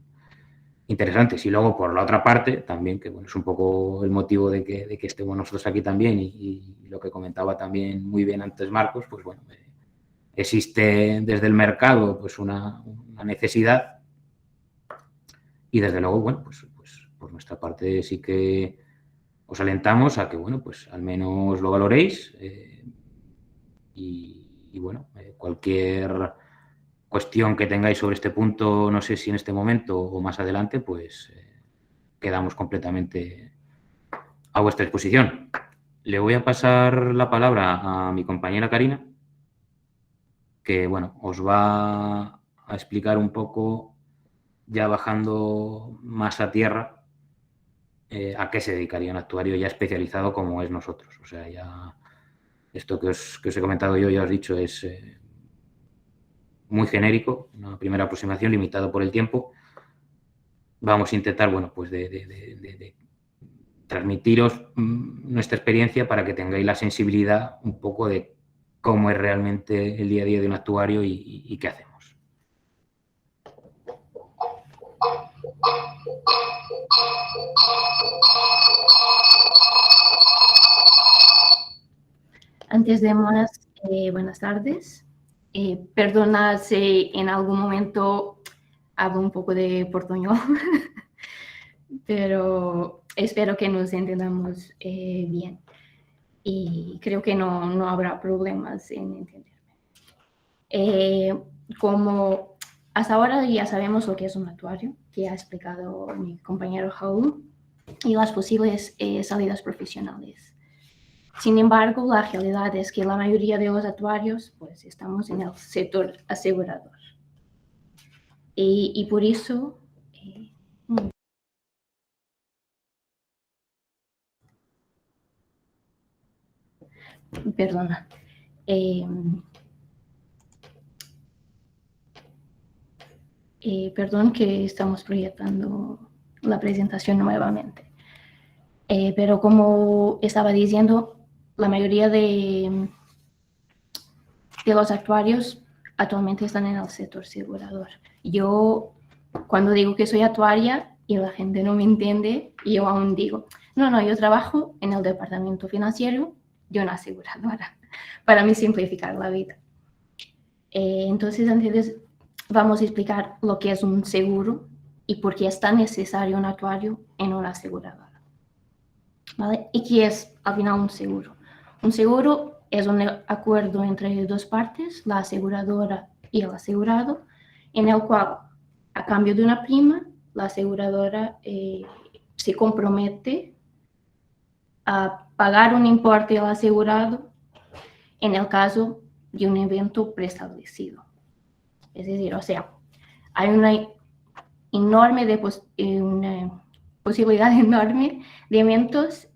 interesantes. Y luego, por la otra parte, también, que bueno, es un poco el motivo de que estemos nosotros aquí también y lo que comentaba también muy bien antes Marcos, pues bueno, existe desde el mercado pues una necesidad y desde luego, bueno, pues por nuestra parte sí que os alentamos a que, bueno, pues al menos lo valoréis y bueno, cualquier cuestión que tengáis sobre este punto, no sé si en este momento o más adelante, pues quedamos completamente a vuestra disposición. Le voy a pasar la palabra a mi compañera Karina, que bueno, os va a explicar un poco, ya bajando más a tierra, a qué se dedicaría un actuario ya especializado como es nosotros. O sea, ya esto que os he comentado yo, ya os he dicho, es muy genérico, una primera aproximación limitado por el tiempo. Vamos a intentar, bueno, pues de transmitiros nuestra experiencia para que tengáis la sensibilidad un poco de cómo es realmente el día a día de un actuario y qué hacemos. Antes de más, buenas tardes. Perdonad si en algún momento hablo un poco de portuñol, pero espero que nos entendamos bien. Y creo que no habrá problemas en entenderme. Como hasta ahora ya sabemos lo que es un actuario, que ha explicado mi compañero Raúl, y las posibles salidas profesionales. Sin embargo, la realidad es que la mayoría de los actuarios pues, estamos en el sector asegurador. Y por eso... perdona. Perdón que estamos proyectando la presentación nuevamente. Pero como estaba diciendo, la mayoría de los actuarios actualmente están en el sector asegurador. Yo, cuando digo que soy actuaria y la gente no me entiende, yo aún digo, no, yo trabajo en el departamento financiero de una aseguradora, para mí simplificar la vida. Entonces, antes vamos a explicar lo que es un seguro y por qué es tan necesario un actuario en una aseguradora. ¿Vale? ¿Y qué es, al final, un seguro? Un seguro es un acuerdo entre dos partes, la aseguradora y el asegurado, en el cual, a cambio de una prima, la aseguradora se compromete a pagar un importe al asegurado en el caso de un evento preestablecido. Es decir, o sea, hay una posibilidad enorme de eventos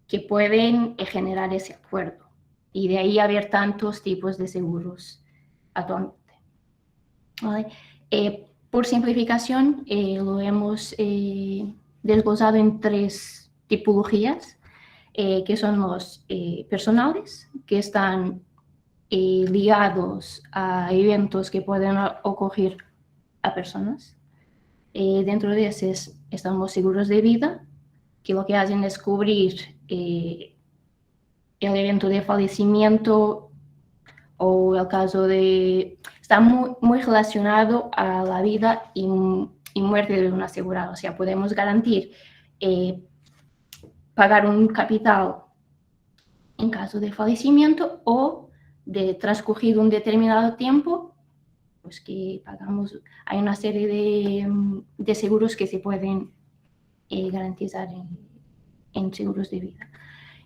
que pueden generar ese acuerdo. Y de ahí haber tantos tipos de seguros actualmente. ¿Vale? Por simplificación, lo hemos desglosado en 3 tipologías, que son los personales, que están ligados a eventos que pueden ocurrir a personas. Dentro de esos están los seguros de vida, que lo que hacen es cubrir el evento de fallecimiento o el caso de... Está muy relacionado a la vida y muerte de un asegurado. O sea, podemos garantir pagar un capital en caso de fallecimiento o de transcurrido un determinado tiempo, pues que pagamos. Hay una serie de seguros que se pueden garantizar en seguros de vida.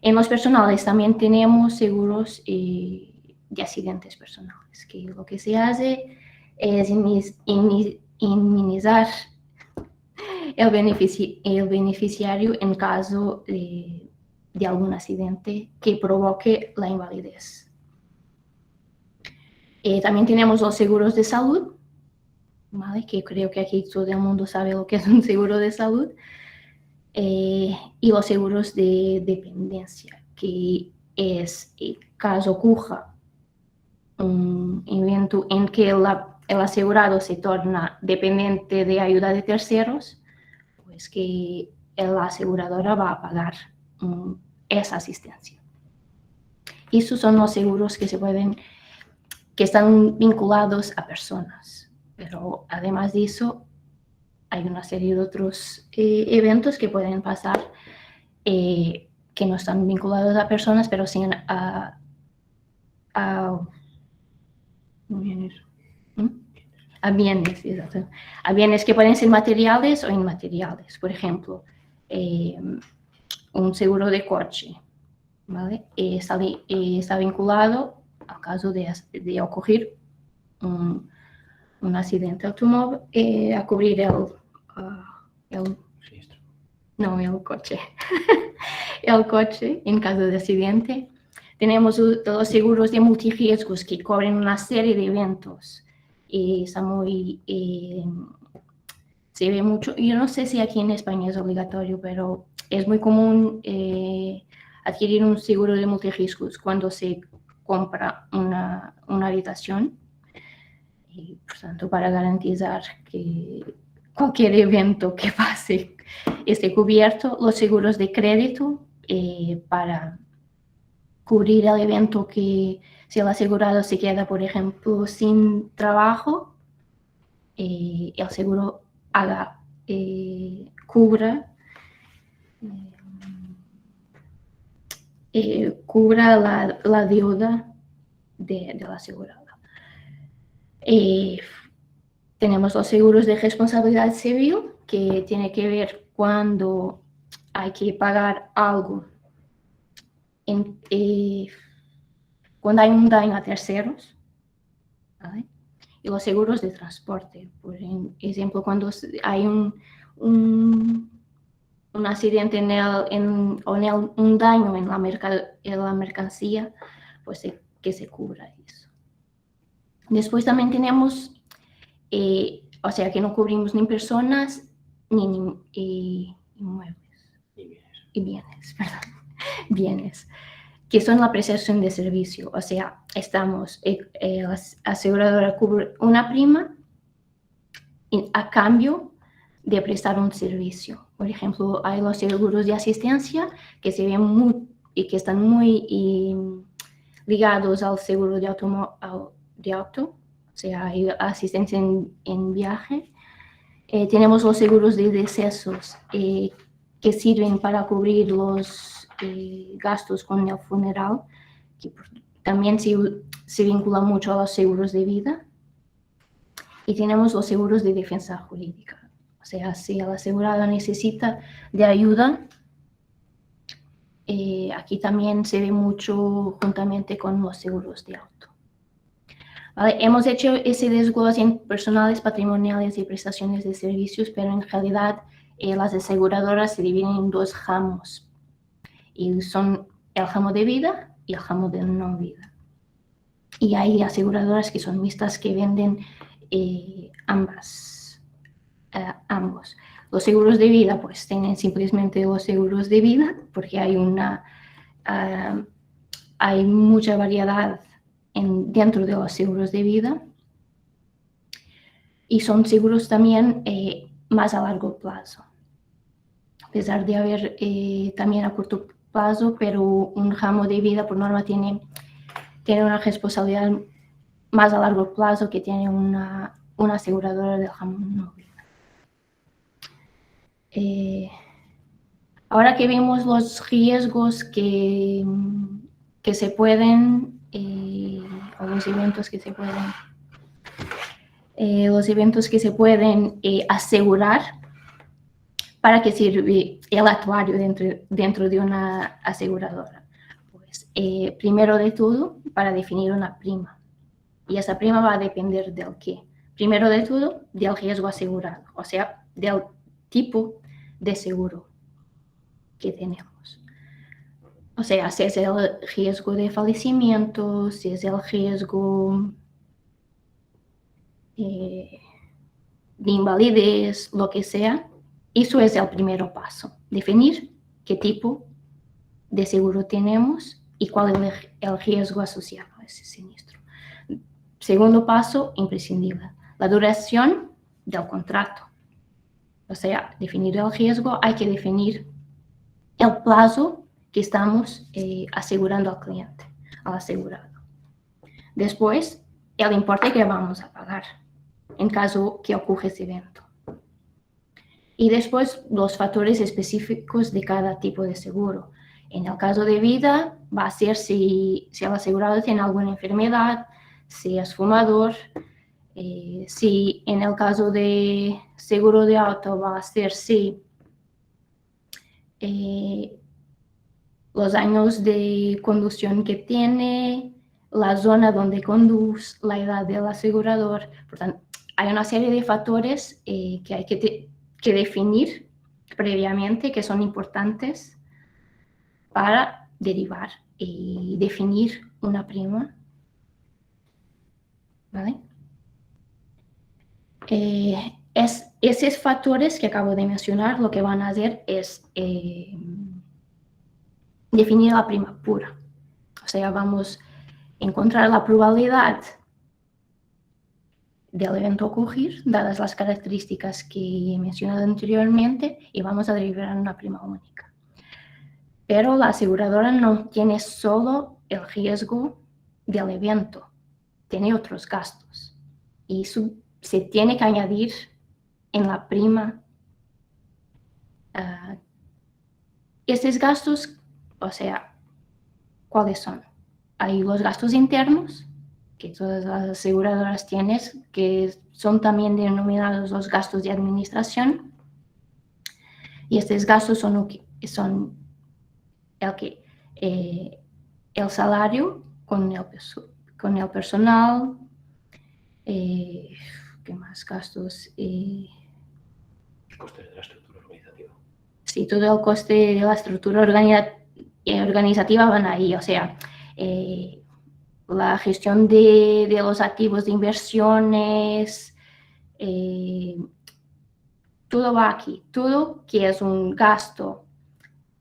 En los personales también tenemos seguros de accidentes personales, que lo que se hace es inmunizar el beneficiario en caso de algún accidente que provoque la invalidez. También tenemos los seguros de salud, ¿vale? Que creo que aquí todo el mundo sabe lo que es un seguro de salud. Y los seguros de dependencia, que es, caso ocurra un evento en que el asegurado se torna dependiente de ayuda de terceros, pues que la aseguradora va a pagar esa asistencia. Esos son los seguros que están vinculados a personas, pero además de eso hay una serie de otros eventos que pueden pasar que no están vinculados a personas, pero sí a bienes. A bienes, exacto. A bienes que pueden ser materiales o inmateriales. Por ejemplo, un seguro de coche, ¿vale? Está vinculado al caso de ocurrir un accidente automóvil, a cubrir el coche. El coche en caso de accidente. Tenemos los seguros de multirriesgos que cubren una serie de eventos. Y está se ve mucho. Yo no sé si aquí en España es obligatorio, pero es muy común adquirir un seguro de multirriesgos cuando se compra una habitación. Y, por tanto, para garantizar que cualquier evento que pase esté cubierto, los seguros de crédito para cubrir el evento que si el asegurado se queda, por ejemplo, sin trabajo, el seguro cubra la deuda del asegurado. Tenemos los seguros de responsabilidad civil, que tiene que ver cuando hay que pagar algo, cuando hay un daño a terceros, ¿vale? Y los seguros de transporte, por ejemplo, cuando hay un accidente un daño en la mercancía, pues que se cubra eso. Después también tenemos, o sea, que no cubrimos ni personas ni inmuebles. Y bienes, perdón. Bienes, que son la prestación de servicio. O sea, la aseguradora cubre una prima a cambio de prestar un servicio. Por ejemplo, hay los seguros de asistencia que se ven y que están muy ligados al seguro de auto, o sea, hay asistencia en viaje. Tenemos los seguros de decesos que sirven para cubrir los gastos con el funeral, que también se vincula mucho a los seguros de vida. Y tenemos los seguros de defensa jurídica. O sea, si el asegurado necesita de ayuda, aquí también se ve mucho juntamente con los seguros de auto. ¿Vale? Hemos hecho ese desglose en personales, patrimoniales y prestaciones de servicios, pero en realidad las aseguradoras se dividen en dos ramos. Y son el ramo de vida y el ramo de no vida. Y hay aseguradoras que son mixtas, que venden ambos. Los seguros de vida, pues tienen simplemente los seguros de vida, porque hay mucha variedad dentro de los seguros de vida. Y son seguros también más a largo plazo. A pesar de haber también a corto plazo, pero un ramo de vida por norma tiene una responsabilidad más a largo plazo que tiene una aseguradora del ramo no vida. Ahora que vemos los riesgos que se pueden, o los eventos que se pueden asegurar, ¿para qué sirve el actuario dentro de una aseguradora? Pues, primero de todo, para definir una prima. Y esa prima va a depender del qué. Primero de todo, del riesgo asegurado, o sea, del tipo de seguro que tenemos. O sea, si es el riesgo de fallecimiento, si es el riesgo de invalidez, lo que sea. Eso es el primer paso, definir qué tipo de seguro tenemos y cuál es el riesgo asociado a ese siniestro. segundo paso imprescindible, la duración del contrato. O sea, definir el riesgo, hay que definir el plazo que estamos asegurando al cliente, al asegurado. Después, el importe que vamos a pagar en caso que ocurra ese evento. Y después, los factores específicos de cada tipo de seguro. En el caso de vida, va a ser si el asegurado tiene alguna enfermedad, si es fumador. Si en el caso de seguro de auto va a ser si los años de conducción que tiene, la zona donde conduce, la edad del asegurador. Por tanto, hay una serie de factores que hay que definir previamente, que son importantes para derivar y definir una prima. ¿Vale? Esos factores que acabo de mencionar lo que van a hacer es definir la prima pura. O sea, vamos a encontrar la probabilidad del evento ocurrir, dadas las características que he mencionado anteriormente, y vamos a derivar una prima única. Pero la aseguradora no tiene solo el riesgo del evento, tiene otros gastos. Y eso se tiene que añadir en la prima. Estos gastos, o sea, ¿cuáles son? Hay los gastos internos, que todas las aseguradoras tienen, que son también denominados los gastos de administración. Y estos gastos son el salario con el personal. ¿Qué más gastos? Costes de la estructura organizativa. Sí, todo el coste de la estructura organizativa van ahí, o sea, la gestión de los activos de inversiones, todo va aquí, todo que es un gasto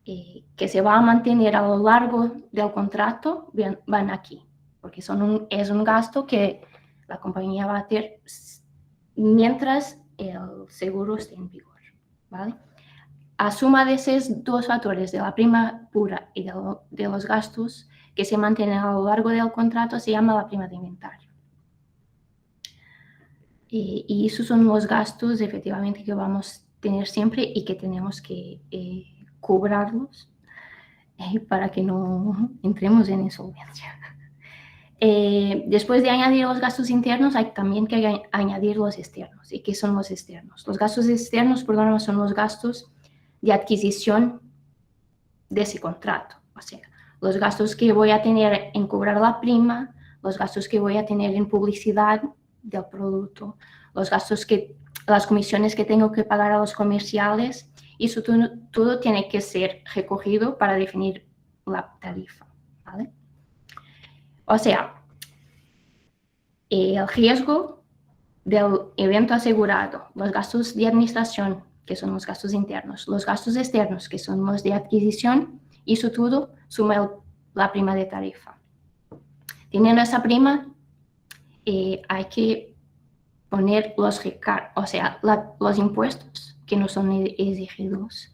que se va a mantener a lo largo del contrato, van aquí, porque es un gasto que la compañía va a hacer mientras el seguro esté en vigor, ¿vale? A suma de esos dos factores, de la prima pura y de los gastos que se mantienen a lo largo del contrato, se llama la prima de inventario. Y esos son los gastos, efectivamente, que vamos a tener siempre y que tenemos que cobrarlos para que no entremos en insolvencia. Después de añadir los gastos internos, hay también que añadir los externos. ¿Y qué son los externos? Los gastos externos, por norma, son los gastos de adquisición de ese contrato. O sea, los gastos que voy a tener en cobrar la prima, los gastos que voy a tener en publicidad del producto, las comisiones que tengo que pagar a los comerciales, y eso todo tiene que ser recogido para definir la tarifa, ¿vale? O sea, el riesgo del evento asegurado, los gastos de administración, que son los gastos internos, los gastos externos, que son los de adquisición, y eso todo suma la prima de tarifa. Teniendo esa prima, hay que poner los impuestos que no son exigidos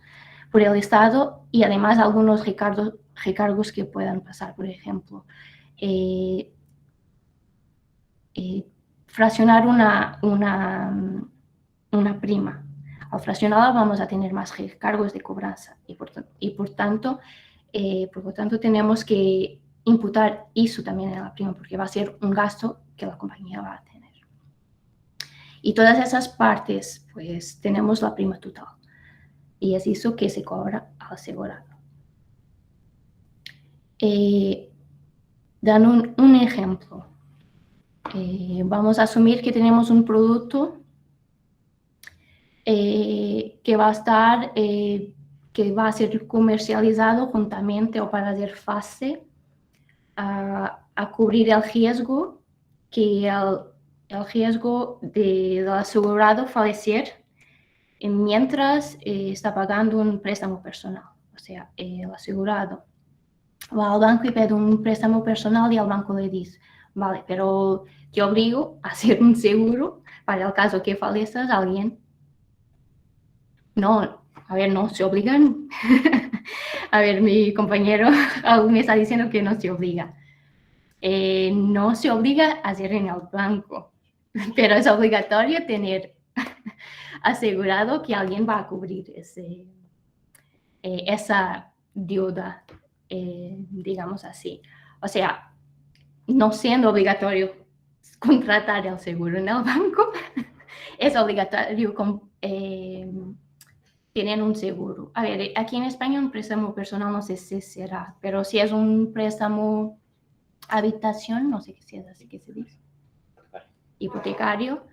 por el Estado, y además algunos recargos que puedan pasar, por ejemplo, fraccionar una prima. Al fraccionarla vamos a tener más recargos de cobranza y por lo tanto tenemos que imputar eso también en la prima, porque va a ser un gasto que la compañía va a tener. Y todas esas partes, pues tenemos la prima total, y es eso que se cobra al asegurado. Dando un ejemplo, vamos a asumir que tenemos un producto que va a ser comercializado juntamente o para dar fase a cubrir el riesgo el riesgo del asegurado fallecer mientras está pagando un préstamo personal. O sea, el asegurado va al banco y pide un préstamo personal y el banco le dice: Vale, pero te obligo a hacer un seguro para el caso que fallezcas a alguien. No, a ver, no se obligan. A ver, mi compañero me está diciendo que no se obliga. No se obliga a hacer en el banco, pero es obligatorio tener asegurado que alguien va a cubrir esa deuda, digamos así. O sea, no siendo obligatorio contratar el seguro en el banco, es obligatorio tener un seguro. A ver, aquí en España un préstamo personal no sé si será, pero si es un préstamo habitación, no sé si es así que se dice, hipotecario,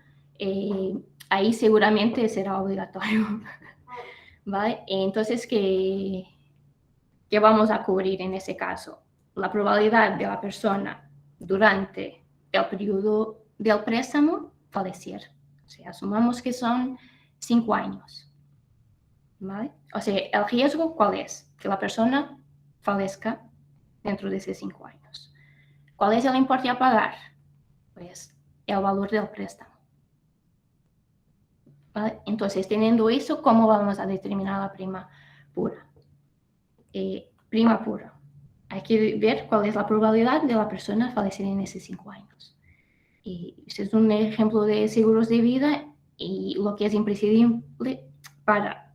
ahí seguramente será obligatorio. ¿Vale? Entonces, ¿qué vamos a cubrir en ese caso? La probabilidad de la persona durante el periodo del préstamo fallecer. O sea, asumamos que son 5 años. ¿Vale? O sea, el riesgo, ¿cuál es? Que la persona fallezca dentro de esos 5 años. ¿Cuál es el importe a pagar? Pues el valor del préstamo. ¿Vale? Entonces, teniendo eso, ¿cómo vamos a determinar la prima pura? Prima pura. Hay que ver cuál es la probabilidad de la persona fallecer en esos 5 años. Y este es un ejemplo de seguros de vida y lo que es imprescindible para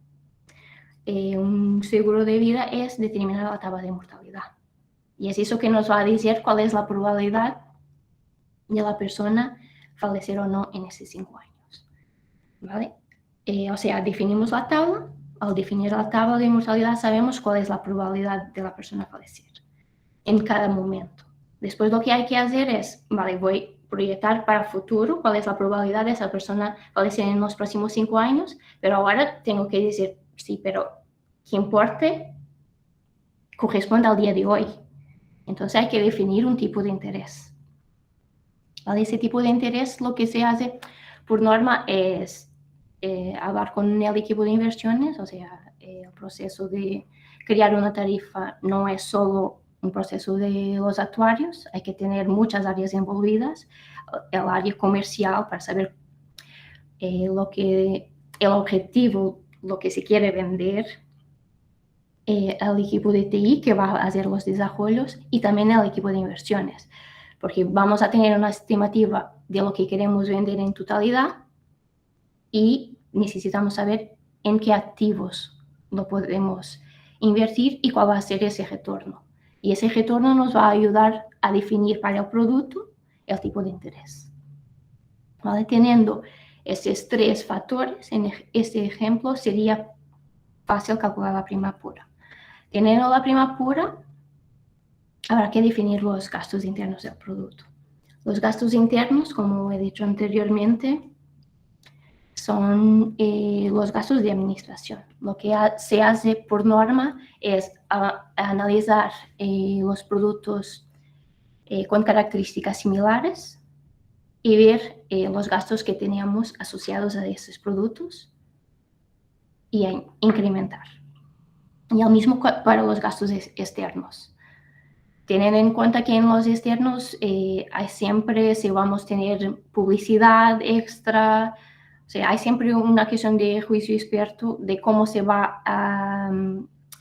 un seguro de vida es determinar la tabla de mortalidad. Y es eso que nos va a decir cuál es la probabilidad de la persona fallecer o no en esos 5 años. ¿Vale? O sea, definimos la tabla. Al definir la tabla de mortalidad sabemos cuál es la probabilidad de la persona fallecer en cada momento. Después lo que hay que hacer es, vale, voy a proyectar para el futuro cuál es la probabilidad de esa persona fallecer en los próximos 5 años, pero ahora tengo que decir, sí, pero ¿qué importe corresponde al día de hoy? Entonces hay que definir un tipo de interés. ¿Vale? Ese tipo de interés lo que se hace por norma es hablar con el equipo de inversiones, o sea, el proceso de crear una tarifa no es solo un proceso de los actuarios, hay que tener muchas áreas envolvidas, el área comercial para saber el objetivo, lo que se quiere vender, el equipo de TI que va a hacer los desarrollos y también el equipo de inversiones, porque vamos a tener una estimativa de lo que queremos vender en totalidad y necesitamos saber en qué activos lo podemos invertir y cuál va a ser ese retorno. Y ese retorno nos va a ayudar a definir para el producto el tipo de interés. ¿Vale? Teniendo esos 3 factores, en este ejemplo sería fácil calcular la prima pura. Teniendo la prima pura, habrá que definir los gastos internos del producto. Los gastos internos, como he dicho anteriormente, son los gastos de administración. Lo que se hace por norma es analizar los productos con características similares y ver los gastos que teníamos asociados a esos productos y incrementar. Y lo mismo para los gastos externos. Tener en cuenta que en los externos hay siempre, si vamos a tener publicidad extra, o sea, hay siempre una cuestión de juicio experto de cómo se va a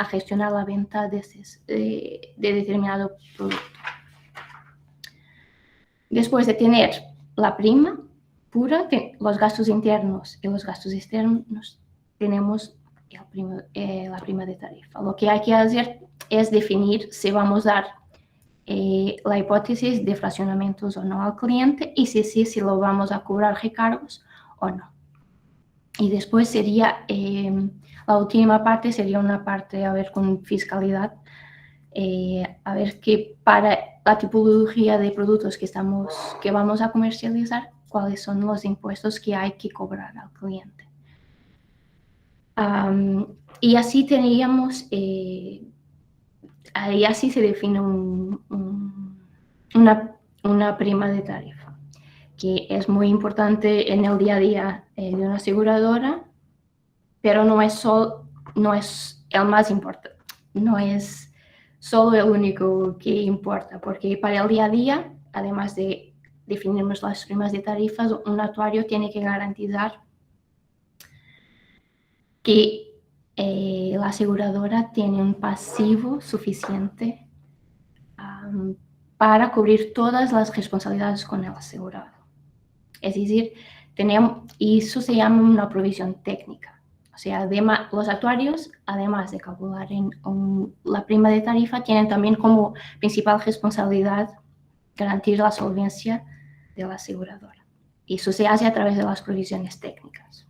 gestionar la venta de determinado producto. Después de tener la prima pura, los gastos internos y los gastos externos, tenemos la prima de tarifa. Lo que hay que hacer es definir si vamos a dar la hipótesis de fraccionamientos o no al cliente y si lo vamos a cobrar recargos o no. Y después sería, la última parte sería una parte, a ver, con fiscalidad, a ver que para la tipología de productos que vamos a comercializar, cuáles son los impuestos que hay que cobrar al cliente. Y así teníamos, y así se define una prima de tarifa, que es muy importante en el día a día de una aseguradora, pero no es el más importante, no es solo el único que importa, porque para el día a día además de definirnos las primas de tarifas, un actuario tiene que garantizar que la aseguradora tiene un pasivo suficiente para cubrir todas las responsabilidades con el asegurado. Es decir, y eso se llama una provisión técnica. O sea, además, los actuarios, además de calcular la prima de tarifa, tienen también como principal responsabilidad garantir la solvencia de la aseguradora. Y eso se hace a través de las provisiones técnicas.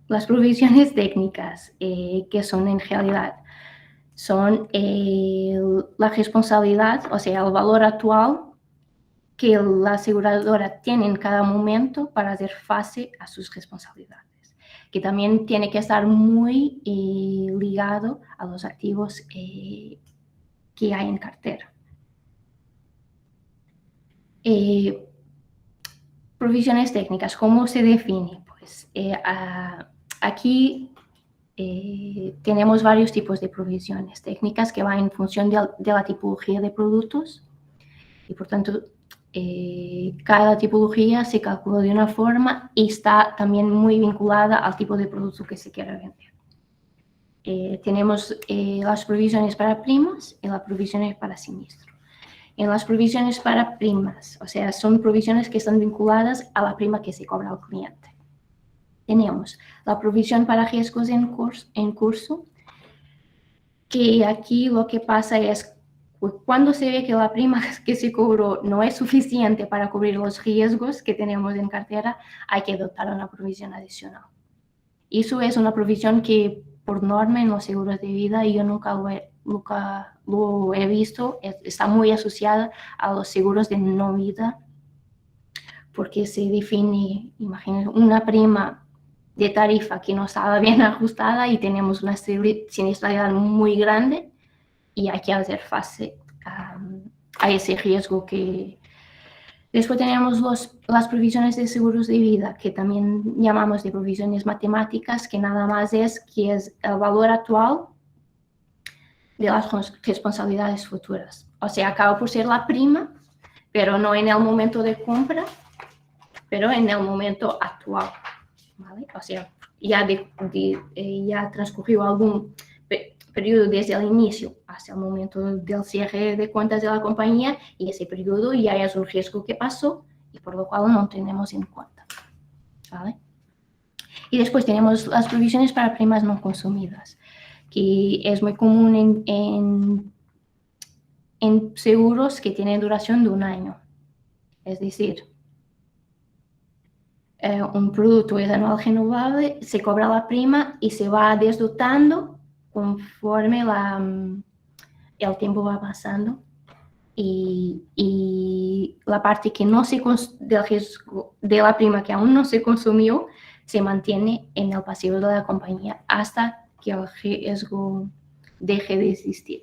Las provisiones técnicas, que son en realidad, son la responsabilidad, o sea, el valor actual que la aseguradora tiene en cada momento para hacer face a sus responsabilidades, que también tiene que estar muy ligado a los activos que hay en cartera. Provisiones técnicas, ¿cómo se define? Pues aquí tenemos varios tipos de provisiones técnicas que van en función de la tipología de productos y, por tanto, cada tipología se calcula de una forma y está también muy vinculada al tipo de producto que se quiera vender. Tenemos las provisiones para primas y las provisiones para siniestro. En las provisiones para primas, o sea, son provisiones que están vinculadas a la prima que se cobra al cliente. Tenemos la provisión para riesgos en curso, que aquí lo que pasa es cuando se ve que la prima que se cobró no es suficiente para cubrir los riesgos que tenemos en cartera, hay que dotar una provisión adicional. Eso es una provisión que, por norma, en los seguros de vida, yo nunca lo he visto, está muy asociada a los seguros de no vida, porque se define, imagínense, una prima de tarifa que no estaba bien ajustada y tenemos una siniestralidad muy grande y hay que hacer face a ese riesgo que... Después tenemos las provisiones de seguros de vida, que también llamamos de provisiones matemáticas, que nada más es el valor actual de las responsabilidades futuras. O sea, acaba por ser la prima, pero no en el momento de compra, pero en el momento actual, ¿vale? O sea, ya transcurrió algún periodo desde el inicio hasta el momento del cierre de cuentas de la compañía y ese periodo ya es un riesgo que pasó y por lo cual no tenemos en cuenta, ¿vale? Y después tenemos las provisiones para primas no consumidas, que es muy común en seguros que tienen duración de 1 año. Es decir, un producto es anual renovable, se cobra la prima y se va desdotando conforme el tiempo va pasando y la parte que no del riesgo de la prima que aún no se consumió se mantiene en el pasivo de la compañía hasta que el riesgo deje de existir.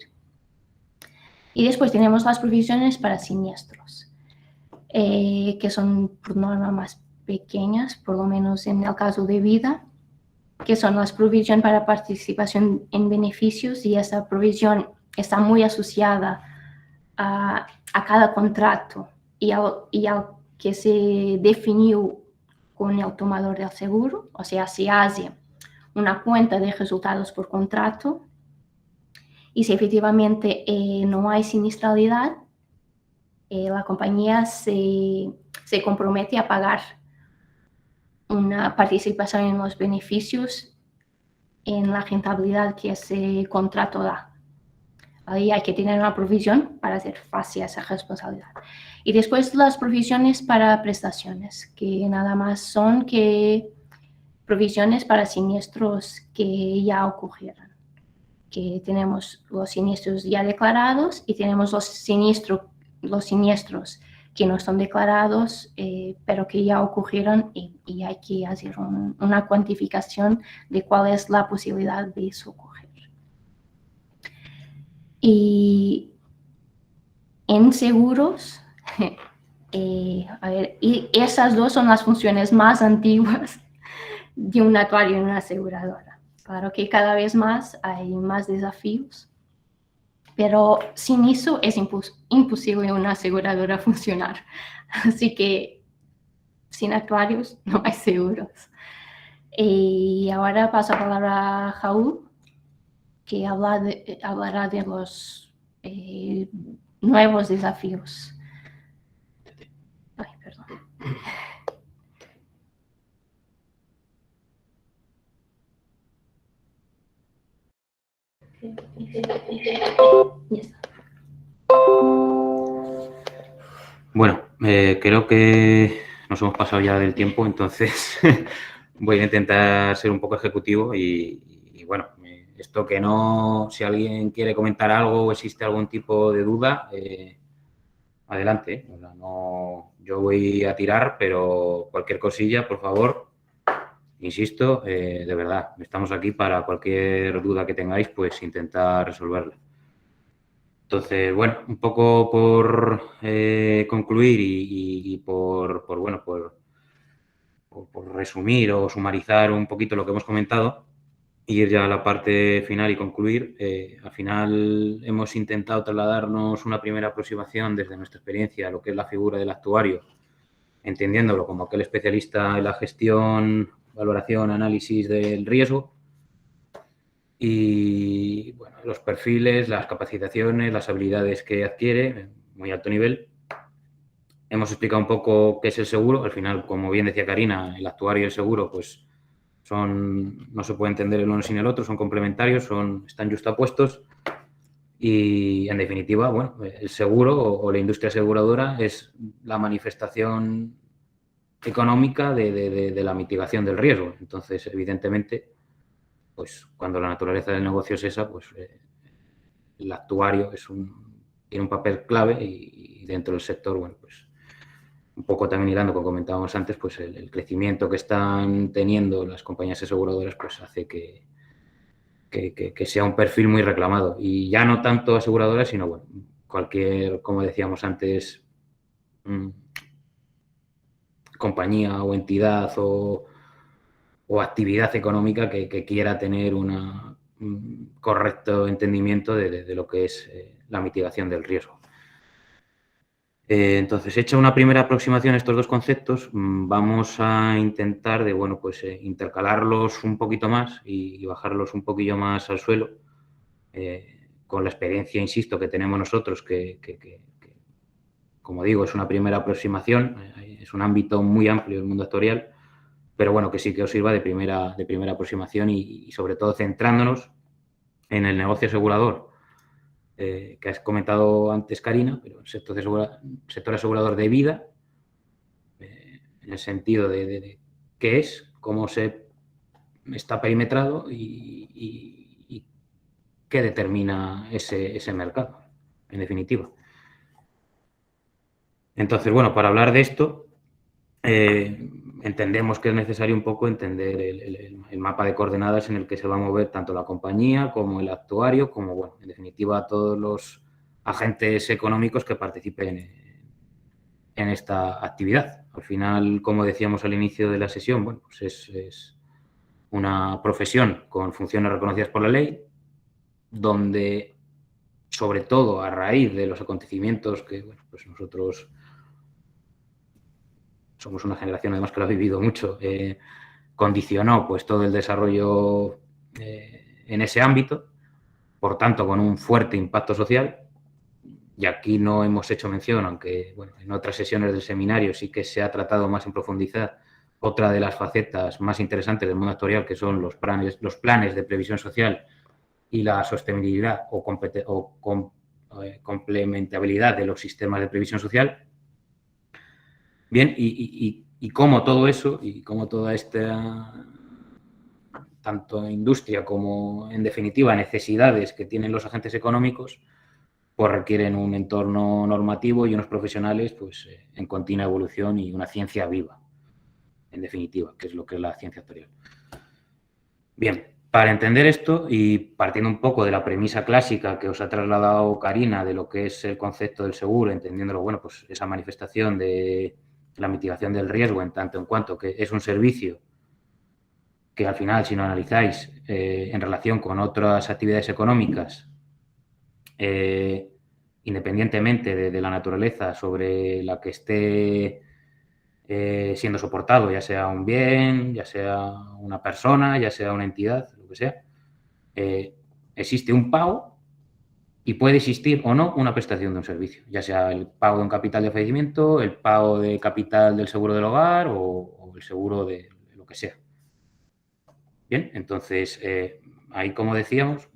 Y después tenemos las provisiones para siniestros, que son por norma más pequeñas, por lo menos en el caso de vida, que son las provisiones para participación en beneficios y esa provisión está muy asociada a cada contrato y al que se definió con el tomador del seguro. O sea, se hace una cuenta de resultados por contrato y si efectivamente no hay siniestralidad, la compañía se compromete a pagar una participación en los beneficios en la rentabilidad que ese contrato da. Ahí hay que tener una provisión para hacer face a esa responsabilidad. Y después las provisiones para prestaciones, que nada más son que provisiones para siniestros que ya ocurrieron. Que tenemos los siniestros ya declarados y tenemos los siniestros que no están declarados, pero que ya ocurrieron y hay que hacer una cuantificación de cuál es la posibilidad de eso ocurrir. Y en seguros, y esas dos son las funciones más antiguas de un actuario en una aseguradora. Claro que cada vez más hay más desafíos Pero sin eso es imposible una aseguradora funcionar. Así que sin actuarios no hay seguros. Y ahora paso la palabra a Raúl, que hablará de los nuevos desafíos. Ay, perdón. Ya está. Bueno, creo que nos hemos pasado ya del tiempo, entonces voy a intentar ser un poco ejecutivo y bueno, esto que no, si alguien quiere comentar algo o existe algún tipo de duda, adelante. O sea, no, yo voy a tirar, pero cualquier cosilla, por favor, insisto, de verdad, estamos aquí para cualquier duda que tengáis, pues intentar resolverla. Entonces, bueno, un poco por concluir y por resumir o sumarizar un poquito lo que hemos comentado y ir ya a la parte final y concluir. Al final hemos intentado trasladarnos una primera aproximación desde nuestra experiencia a lo que es la figura del actuario, entendiéndolo como aquel especialista en la gestión, valoración, análisis del riesgo. Y bueno, los perfiles, las capacitaciones, las habilidades que adquiere, muy alto nivel. Hemos explicado un poco qué es el seguro. Al final, como bien decía Karina, el actuario y el seguro, pues no se puede entender el uno sin el otro, son complementarios, están justapuestos. Y en definitiva, bueno, el seguro o la industria aseguradora es la manifestación económica de la mitigación del riesgo. Entonces, evidentemente, pues cuando la naturaleza del negocio es esa, pues el actuario tiene un papel clave y dentro del sector, bueno, pues un poco también hilando, como comentábamos antes, pues el crecimiento que están teniendo las compañías aseguradoras, pues hace que sea un perfil muy reclamado. Y ya no tanto aseguradoras, sino, bueno, cualquier, como decíamos antes, compañía o entidad o actividad económica que quiera tener un correcto entendimiento de lo que es la mitigación del riesgo. Entonces, hecha una primera aproximación a estos dos conceptos, vamos a intentar intercalarlos un poquito más y bajarlos un poquillo más al suelo, con la experiencia, insisto, que tenemos nosotros, que como digo, es una primera aproximación, es un ámbito muy amplio del mundo actuarial, pero bueno, que sí que os sirva de primera aproximación y sobre todo centrándonos en el negocio asegurador, que has comentado antes, Karina, pero el sector asegurador de vida, en el sentido de qué es, cómo se está perimetrado y qué determina ese mercado, en definitiva. Entonces, bueno, para hablar de esto, entendemos que es necesario un poco entender el mapa de coordenadas en el que se va a mover tanto la compañía como el actuario, como, bueno, en definitiva, todos los agentes económicos que participen en esta actividad. Al final, como decíamos al inicio de la sesión, bueno, pues es una profesión con funciones reconocidas por la ley, donde, sobre todo a raíz de los acontecimientos que, bueno, pues nosotros somos una generación además que lo ha vivido mucho, condicionó pues todo el desarrollo en ese ámbito, por tanto con un fuerte impacto social. Y aquí no hemos hecho mención, aunque bueno, en otras sesiones del seminario sí que se ha tratado más en profundidad otra de las facetas más interesantes del mundo actuarial, que son los planes de previsión social y la sostenibilidad o complementabilidad de los sistemas de previsión social. Bien, y cómo todo eso y cómo toda esta, tanto industria como, en definitiva, necesidades que tienen los agentes económicos, pues requieren un entorno normativo y unos profesionales pues en continua evolución y una ciencia viva, en definitiva, que es lo que es la ciencia actuarial. Bien, para entender esto y partiendo un poco de la premisa clásica que os ha trasladado Karina de lo que es el concepto del seguro, entendiéndolo, bueno, pues esa manifestación de la mitigación del riesgo en tanto en cuanto que es un servicio que al final, si lo analizáis en relación con otras actividades económicas, independientemente de la naturaleza sobre la que esté siendo soportado, ya sea un bien, ya sea una persona, ya sea una entidad, lo que sea, existe un pago y puede existir o no una prestación de un servicio, ya sea el pago de un capital de fallecimiento, el pago de capital del seguro del hogar o el seguro de lo que sea. Bien, entonces ahí, como decíamos,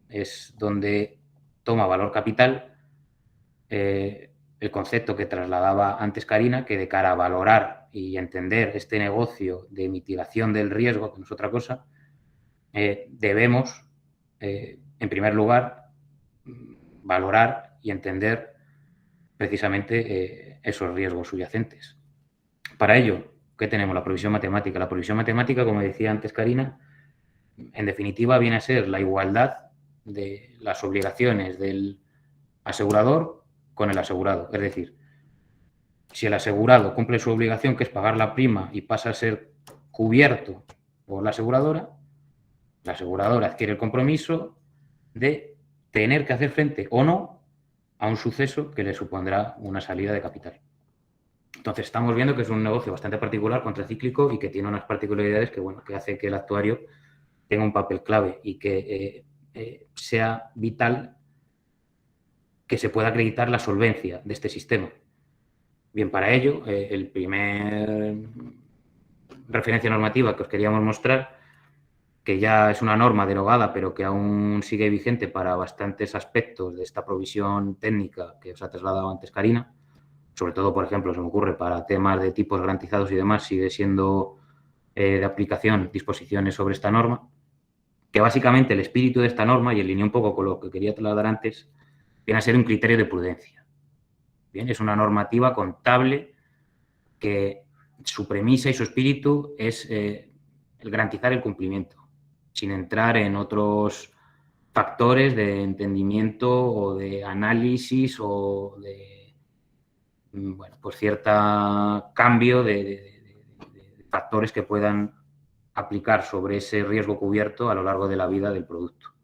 es donde toma valor capital el concepto que trasladaba antes Karina, que de cara a valorar y entender este negocio de mitigación del riesgo, que no es otra cosa, debemos, en primer lugar, valorar y entender precisamente esos riesgos subyacentes. Para ello, ¿qué tenemos? La provisión matemática. La provisión matemática, como decía antes Karina, en definitiva viene a ser la igualdad de las obligaciones del asegurador con el asegurado. Es decir, si el asegurado cumple su obligación, que es pagar la prima, y pasa a ser cubierto por la aseguradora adquiere el compromiso de tener que hacer frente o no a un suceso que le supondrá una salida de capital. Entonces, estamos viendo que es un negocio bastante particular, contracíclico, y que tiene unas particularidades que, bueno, que hace que el actuario tenga un papel clave y que sea vital que se pueda acreditar la solvencia de este sistema. Bien, para ello, el primer referencia normativa que os queríamos mostrar, que ya es una norma derogada, pero que aún sigue vigente para bastantes aspectos de esta provisión técnica que os ha trasladado antes Karina, sobre todo, por ejemplo, se me ocurre para temas de tipos garantizados y demás, sigue siendo de aplicación disposiciones sobre esta norma, que básicamente el espíritu de esta norma, y en línea un poco con lo que quería trasladar antes, viene a ser un criterio de prudencia. Bien, es una normativa contable que su premisa y su espíritu es el garantizar el cumplimiento, sin entrar en otros factores de entendimiento o de análisis o de, bueno, pues cierto cambio de factores que puedan aplicar sobre ese riesgo cubierto a lo largo de la vida del producto.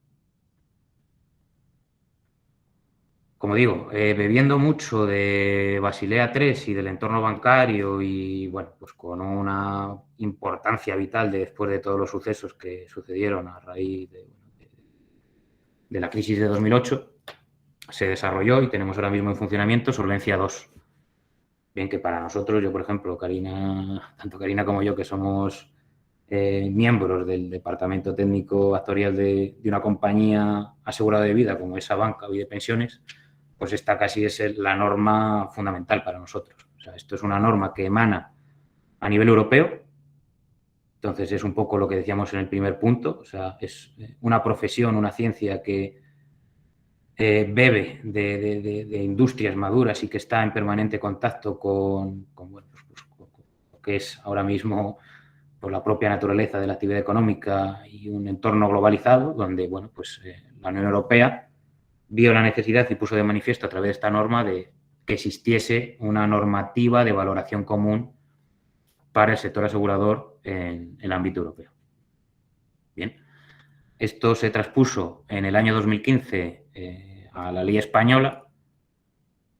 Como digo, bebiendo mucho de Basilea III y del entorno bancario y, bueno, pues con una importancia vital después de todos los sucesos que sucedieron a raíz de la crisis de 2008, se desarrolló y tenemos ahora mismo en funcionamiento Solvencia II. Bien, que para nosotros, yo por ejemplo, tanto Karina como yo, que somos miembros del departamento técnico actuarial de una compañía asegurada de vida como es Abanca y de pensiones, pues esta casi es la norma fundamental para nosotros. O sea, esto es una norma que emana a nivel europeo, entonces es un poco lo que decíamos en el primer punto, o sea, es una profesión, una ciencia que bebe de industrias maduras y que está en permanente contacto con bueno, pues, con lo que es ahora mismo por la propia naturaleza de la actividad económica y un entorno globalizado donde, bueno, pues la Unión Europea vio la necesidad y puso de manifiesto a través de esta norma de que existiese una normativa de valoración común para el sector asegurador en el ámbito europeo. Bien, esto se transpuso en el año 2015 a la ley española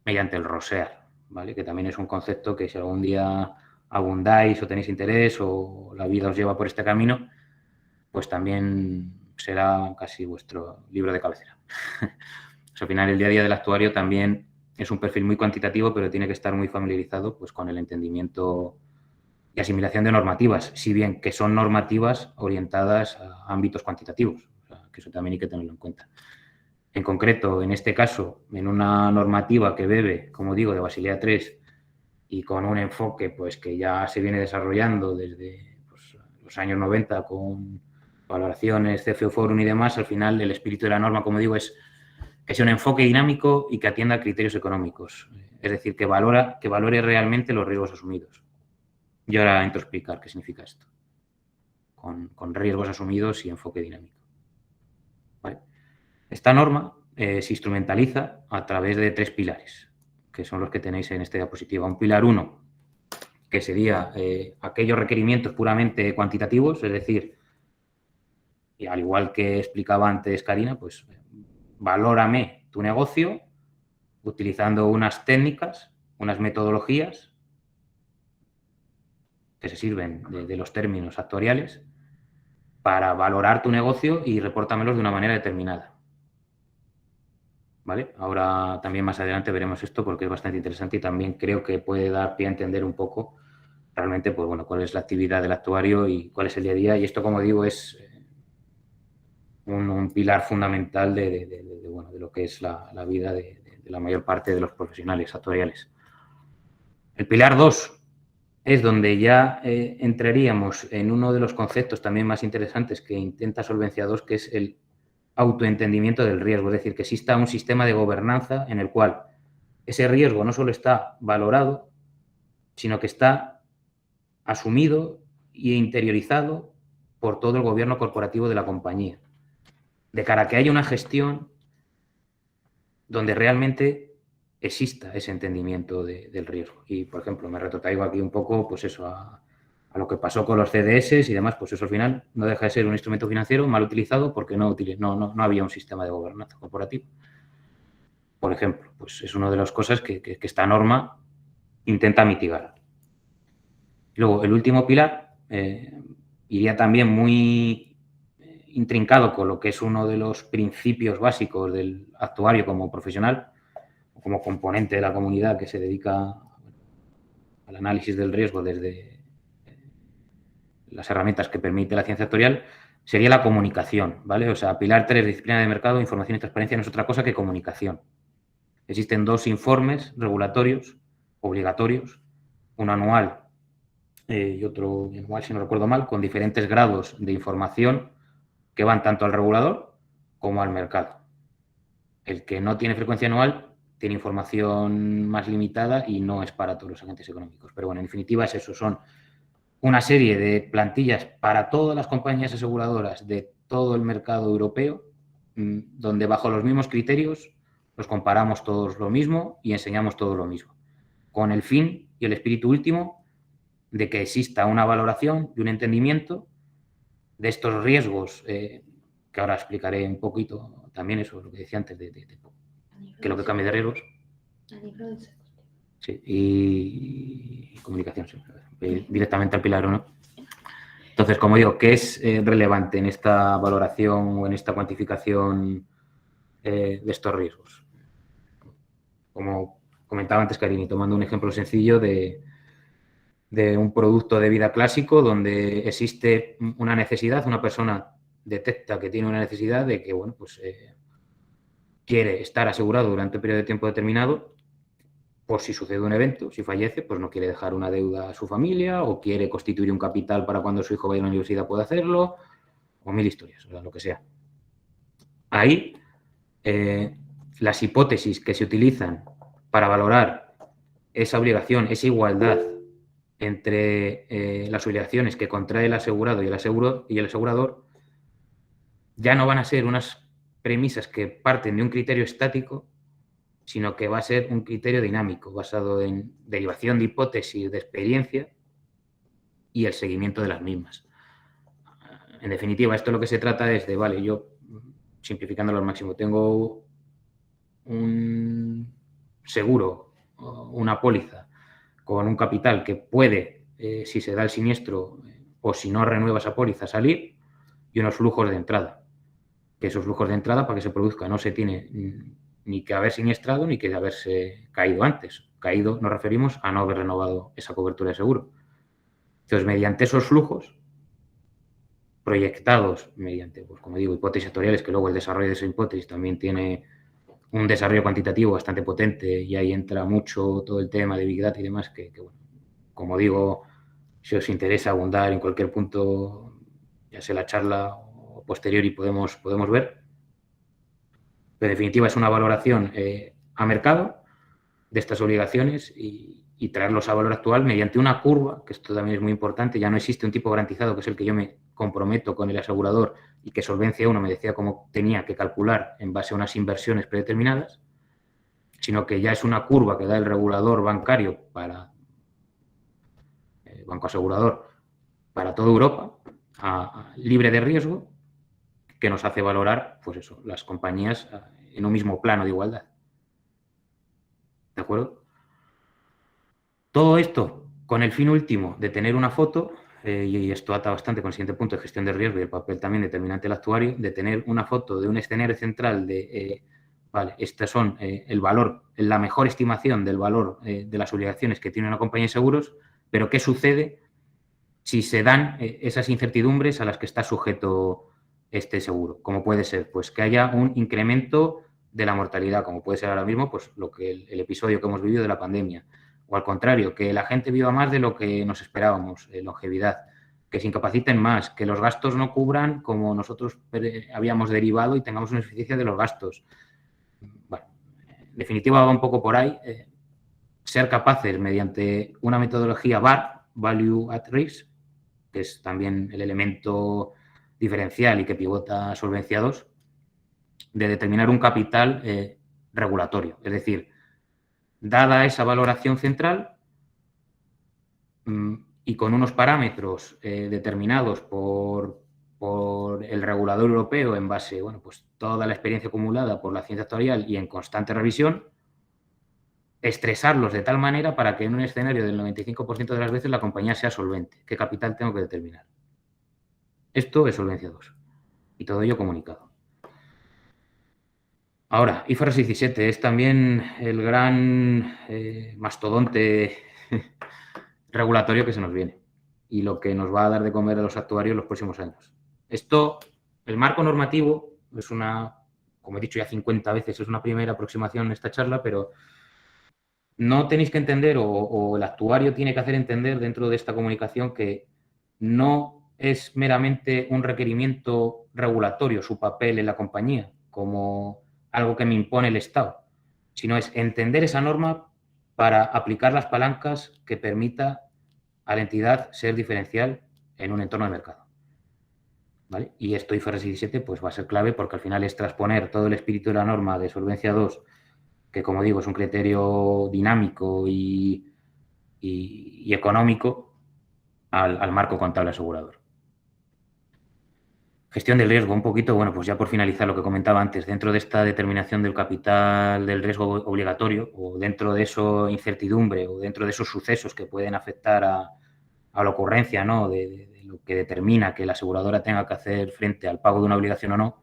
mediante el ROSEAR, ¿vale? Que también es un concepto que si algún día abundáis o tenéis interés o la vida os lleva por este camino, pues también será casi vuestro libro de cabecera. Pues al final el día a día del actuario también es un perfil muy cuantitativo, pero tiene que estar muy familiarizado pues, con el entendimiento y asimilación de normativas, si bien que son normativas orientadas a ámbitos cuantitativos, o sea, que eso también hay que tenerlo en cuenta. En concreto, en este caso, en una normativa que bebe, como digo, de Basilea III y con un enfoque pues, que ya se viene desarrollando desde pues, los años 90 con valoraciones, CFO Forum y demás, al final el espíritu de la norma, como digo, es que sea un enfoque dinámico y que atienda a criterios económicos. Es decir, que valore realmente los riesgos asumidos. Y ahora entro a explicar qué significa esto. Con riesgos asumidos y enfoque dinámico. ¿Vale? Esta norma se instrumentaliza a través de 3 pilares, que son los que tenéis en esta diapositiva. Un pilar 1, que sería aquellos requerimientos puramente cuantitativos, es decir, y al igual que explicaba antes Karina, pues valórame tu negocio utilizando unas técnicas, unas metodologías que se sirven de los términos actuariales para valorar tu negocio y repórtamelos de una manera determinada. ¿Vale? Ahora también más adelante veremos esto porque es bastante interesante y también creo que puede dar pie a entender un poco realmente pues, bueno, cuál es la actividad del actuario y cuál es el día a día. Y esto, como digo, es un pilar fundamental bueno, de lo que es la vida de la mayor parte de los profesionales actuariales. El pilar 2 es donde ya entraríamos en uno de los conceptos también más interesantes que intenta Solvencia II, que es el autoentendimiento del riesgo, es decir, que exista un sistema de gobernanza en el cual ese riesgo no solo está valorado, sino que está asumido e interiorizado por todo el gobierno corporativo de la compañía, de cara a que haya una gestión donde realmente exista ese entendimiento del riesgo. Y, por ejemplo, me retrotraigo aquí un poco, pues eso, a lo que pasó con los CDS y demás, pues eso al final no deja de ser un instrumento financiero mal utilizado porque no había un sistema de gobernanza corporativo. Por ejemplo, pues es una de las cosas que esta norma intenta mitigar. Luego, el último pilar iría también muy intrincado con lo que es uno de los principios básicos del actuario como profesional, como componente de la comunidad que se dedica al análisis del riesgo desde las herramientas que permite la ciencia actuarial, sería la comunicación, ¿vale? O sea, pilar 3, disciplina de mercado, información y transparencia no es otra cosa que comunicación. Existen 2 informes regulatorios obligatorios, uno anual y otro anual, si no recuerdo mal, con diferentes grados de información que van tanto al regulador como al mercado. El que no tiene frecuencia anual tiene información más limitada y no es para todos los agentes económicos. Pero bueno, en definitiva es eso, son una serie de plantillas para todas las compañías aseguradoras de todo el mercado europeo, donde bajo los mismos criterios los comparamos todos lo mismo y enseñamos todo lo mismo, con el fin y el espíritu último de que exista una valoración y un entendimiento de estos riesgos, que ahora explicaré un poquito también eso, lo que decía antes, que lo que cambia de riesgos. Sí, y comunicación, sí. Directamente al pilar 1. Entonces, como digo, ¿qué es relevante en esta valoración o en esta cuantificación de estos riesgos? Como comentaba antes Karini, tomando un ejemplo sencillo de un producto de vida clásico donde existe una necesidad, una persona detecta que tiene una necesidad de que, bueno, pues quiere estar asegurado durante un periodo de tiempo determinado por si sucede un evento, si fallece, pues no quiere dejar una deuda a su familia o quiere constituir un capital para cuando su hijo vaya a la universidad pueda hacerlo, o 1000 historias, o sea, lo que sea. Ahí, las hipótesis que se utilizan para valorar esa obligación, esa igualdad entre las obligaciones que contrae el asegurado y el asegurador, ya no van a ser unas premisas que parten de un criterio estático, sino que va a ser un criterio dinámico, basado en derivación de hipótesis, de experiencia y el seguimiento de las mismas. En definitiva, esto lo que se trata es de, vale, yo, simplificándolo al máximo, tengo un seguro, una póliza con un capital que puede, si se da el siniestro o si no renueva esa póliza, salir, y unos flujos de entrada. Que esos flujos de entrada, para que se produzca, no se tiene ni que haber siniestrado ni que haberse caído antes. Caído nos referimos a no haber renovado esa cobertura de seguro. Entonces, mediante esos flujos, proyectados mediante, pues como digo, hipótesis actuariales, que luego el desarrollo de esa hipótesis también tiene un desarrollo cuantitativo bastante potente y ahí entra mucho todo el tema de Big Data y demás, que bueno, como digo, si os interesa abundar en cualquier punto, ya sea la charla o posterior y podemos ver. Pero en definitiva es una valoración a mercado de estas obligaciones y traerlos a valor actual mediante una curva, que esto también es muy importante. Ya no existe un tipo garantizado, que es el que yo me comprometo con el asegurador y que Solvencia 1 me decía cómo tenía que calcular en base a unas inversiones predeterminadas, sino que ya es una curva que da el regulador bancario para banco asegurador para toda Europa, libre de riesgo, que nos hace valorar, pues eso, las compañías en un mismo plano de igualdad. ¿De acuerdo? Todo esto con el fin último de tener una foto, y esto ata bastante con el siguiente punto de gestión de riesgo y el papel también determinante del actuario, de tener una foto de un escenario central de, vale, estos son el valor, la mejor estimación del valor de las obligaciones que tiene una compañía de seguros, pero ¿qué sucede si se dan esas incertidumbres a las que está sujeto este seguro? Como puede ser, pues que haya un incremento de la mortalidad, como puede ser ahora mismo, pues lo que el episodio que hemos vivido de la pandemia. O al contrario, que la gente viva más de lo que nos esperábamos, longevidad, que se incapaciten más, que los gastos no cubran como nosotros habíamos derivado y tengamos una eficiencia de los gastos. Bueno, en definitiva va un poco por ahí. Ser capaces, mediante una metodología VAR, Value at Risk, que es también el elemento diferencial y que pivota Solvencia II, de determinar un capital regulatorio. Es decir, dada esa valoración central y con unos parámetros determinados por el regulador europeo en base, bueno, pues toda la experiencia acumulada por la ciencia actuarial y en constante revisión, estresarlos de tal manera para que en un escenario del 95% de las veces la compañía sea solvente. ¿Qué capital tengo que determinar? Esto es Solvencia II. Y todo ello comunicado. Ahora, IFRS 17 es también el gran mastodonte regulatorio que se nos viene y lo que nos va a dar de comer a los actuarios en los próximos años. Esto, el marco normativo, es una, como he dicho ya 50 veces, es una primera aproximación en esta charla, pero no tenéis que entender o el actuario tiene que hacer entender dentro de esta comunicación que no es meramente un requerimiento regulatorio su papel en la compañía como algo que me impone el Estado, sino es entender esa norma para aplicar las palancas que permita a la entidad ser diferencial en un entorno de mercado. ¿Vale? Y esto IFRS 17 pues va a ser clave porque al final es transponer todo el espíritu de la norma de Solvencia II, que como digo es un criterio dinámico y económico, al marco contable asegurador. Gestión del riesgo, un poquito, bueno, pues ya por finalizar lo que comentaba antes, dentro de esta determinación del capital del riesgo obligatorio o dentro de eso incertidumbre o dentro de esos sucesos que pueden afectar a la ocurrencia, ¿no?, de lo que determina que la aseguradora tenga que hacer frente al pago de una obligación o no,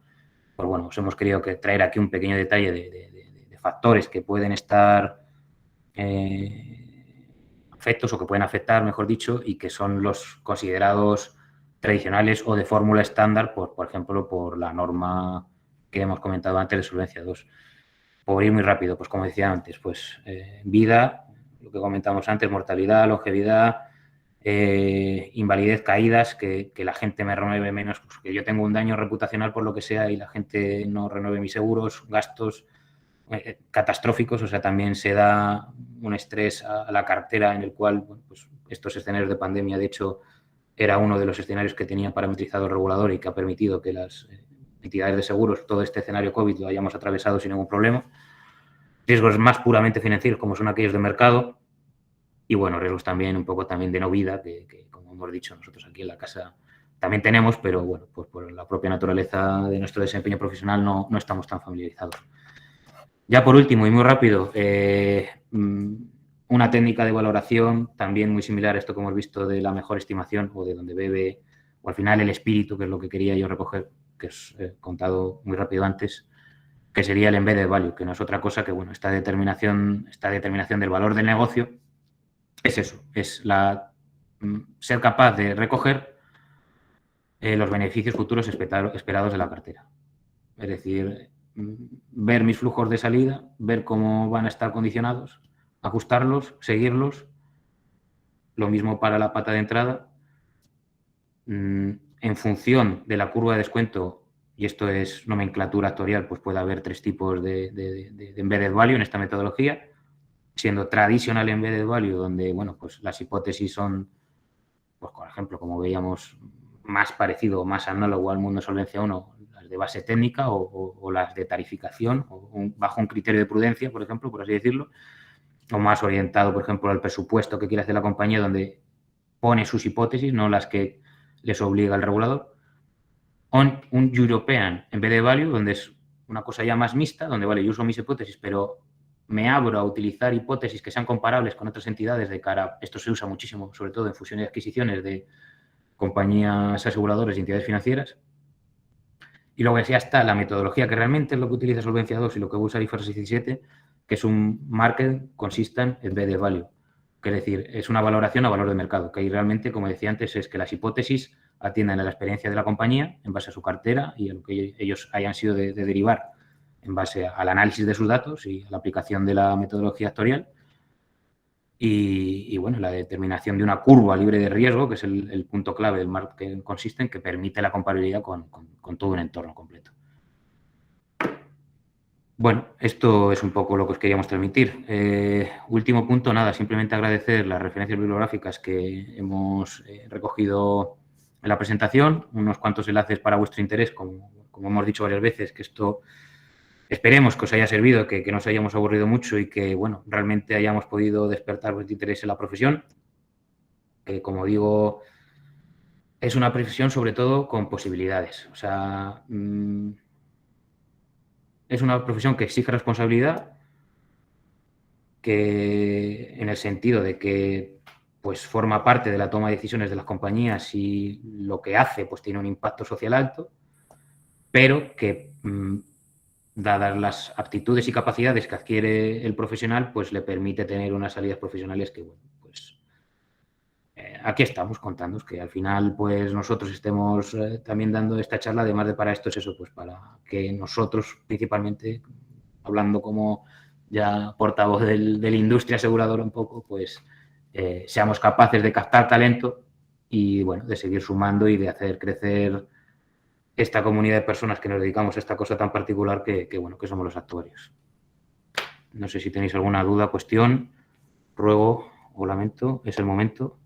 pues bueno, os hemos querido traer aquí un pequeño detalle de factores que pueden estar afectos o que pueden afectar, mejor dicho, y que son los considerados tradicionales o de fórmula estándar, por ejemplo, por la norma que hemos comentado antes de Solvencia II. Por ir muy rápido, pues como decía antes, pues vida, lo que comentamos antes, mortalidad, longevidad, invalidez, caídas, que la gente me renueve menos, pues que yo tengo un daño reputacional por lo que sea y la gente no renueve mis seguros, gastos catastróficos, o sea, también se da un estrés a la cartera en el cual, bueno, pues estos escenarios de pandemia, de hecho, era uno de los escenarios que tenía parametrizado el regulador y que ha permitido que las entidades de seguros, todo este escenario COVID lo hayamos atravesado sin ningún problema. Riesgos más puramente financieros, como son aquellos de mercado, y bueno, riesgos también un poco también de no vida, que como hemos dicho nosotros aquí en la casa también tenemos, pero bueno, pues por la propia naturaleza de nuestro desempeño profesional no estamos tan familiarizados. Ya por último y muy rápido, una técnica de valoración también muy similar a esto que hemos visto de la mejor estimación o de donde bebe, o al final el espíritu, que es lo que quería yo recoger, que os he contado muy rápido antes, que sería el embedded value, que no es otra cosa que, bueno, esta determinación del valor del negocio es eso, es ser capaz de recoger los beneficios futuros esperados de la cartera. Es decir, ver mis flujos de salida, ver cómo van a estar condicionados, ajustarlos, seguirlos. Lo mismo para la pata de entrada. En función de la curva de descuento, y esto es nomenclatura actuarial, pues puede haber 3 tipos de embedded value en esta metodología, siendo traditional embedded value, donde, bueno, pues las hipótesis son, pues por ejemplo, como veíamos, más parecido, más análogo al mundo de Solvencia 1, las de base técnica o las de tarificación, bajo un criterio de prudencia, por ejemplo, por así decirlo, o más orientado, por ejemplo, al presupuesto que quiere hacer la compañía, donde pone sus hipótesis, no las que les obliga el regulador. Un European Embedded Value, donde es una cosa ya más mixta, donde, vale, yo uso mis hipótesis, pero me abro a utilizar hipótesis que sean comparables con otras entidades de cara, esto se usa muchísimo, sobre todo en fusiones y adquisiciones de compañías aseguradoras y entidades financieras. Y luego ya está la metodología, que realmente es lo que utiliza Solvencia 2 y lo que usa IFRS 17, que es un Market Consistent Embedded Value, que es decir, es una valoración a valor de mercado, que ahí realmente, como decía antes, es que las hipótesis atiendan a la experiencia de la compañía en base a su cartera y a lo que ellos hayan sido de derivar en base al análisis de sus datos y a la aplicación de la metodología actuarial. Y bueno, la determinación de una curva libre de riesgo, que es el punto clave del Market Consistent, que permite la comparabilidad con todo un entorno completo. Bueno, esto es un poco lo que os queríamos transmitir. Último punto, nada, simplemente agradecer las referencias bibliográficas que hemos recogido en la presentación, unos cuantos enlaces para vuestro interés, como hemos dicho varias veces, que esto esperemos que os haya servido, que no os hayamos aburrido mucho y que, bueno, realmente hayamos podido despertar vuestro interés en la profesión, que, como digo, es una profesión sobre todo con posibilidades. O sea, es una profesión que exige responsabilidad, que en el sentido de que pues forma parte de la toma de decisiones de las compañías y lo que hace pues tiene un impacto social alto, pero que dadas las aptitudes y capacidades que adquiere el profesional, pues le permite tener unas salidas profesionales que, bueno, pues aquí estamos contándoos que al final pues nosotros estemos también dando esta charla, además de para esto es eso, pues para que nosotros principalmente, hablando como ya portavoz de la industria aseguradora un poco, pues seamos capaces de captar talento y, bueno, de seguir sumando y de hacer crecer esta comunidad de personas que nos dedicamos a esta cosa tan particular que bueno, que somos los actuarios. No sé si tenéis alguna duda, cuestión, ruego o lamento, es el momento.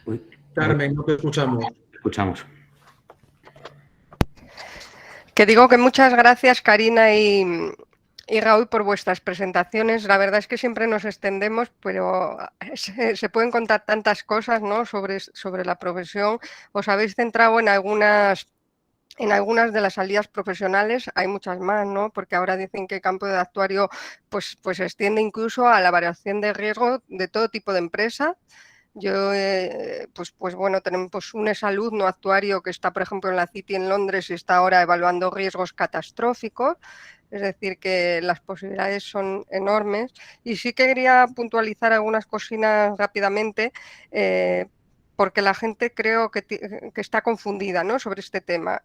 Uy, Carmen, no te escuchamos. escuchamos. Que digo que muchas gracias, Karina y Raúl, por vuestras presentaciones. La verdad es que siempre nos extendemos, pero se pueden contar tantas cosas, ¿no?, sobre la profesión. Os habéis centrado en algunas de las salidas profesionales, hay muchas más, ¿no?, porque ahora dicen que el campo de actuario pues se extiende incluso a la variación de riesgo de todo tipo de empresa. Yo, pues bueno, tenemos un exalumno actuario que está, por ejemplo, en la City en Londres y está ahora evaluando riesgos catastróficos, es decir, que las posibilidades son enormes. Y sí que quería puntualizar algunas cositas rápidamente, porque la gente creo que está confundida, ¿no?, sobre este tema.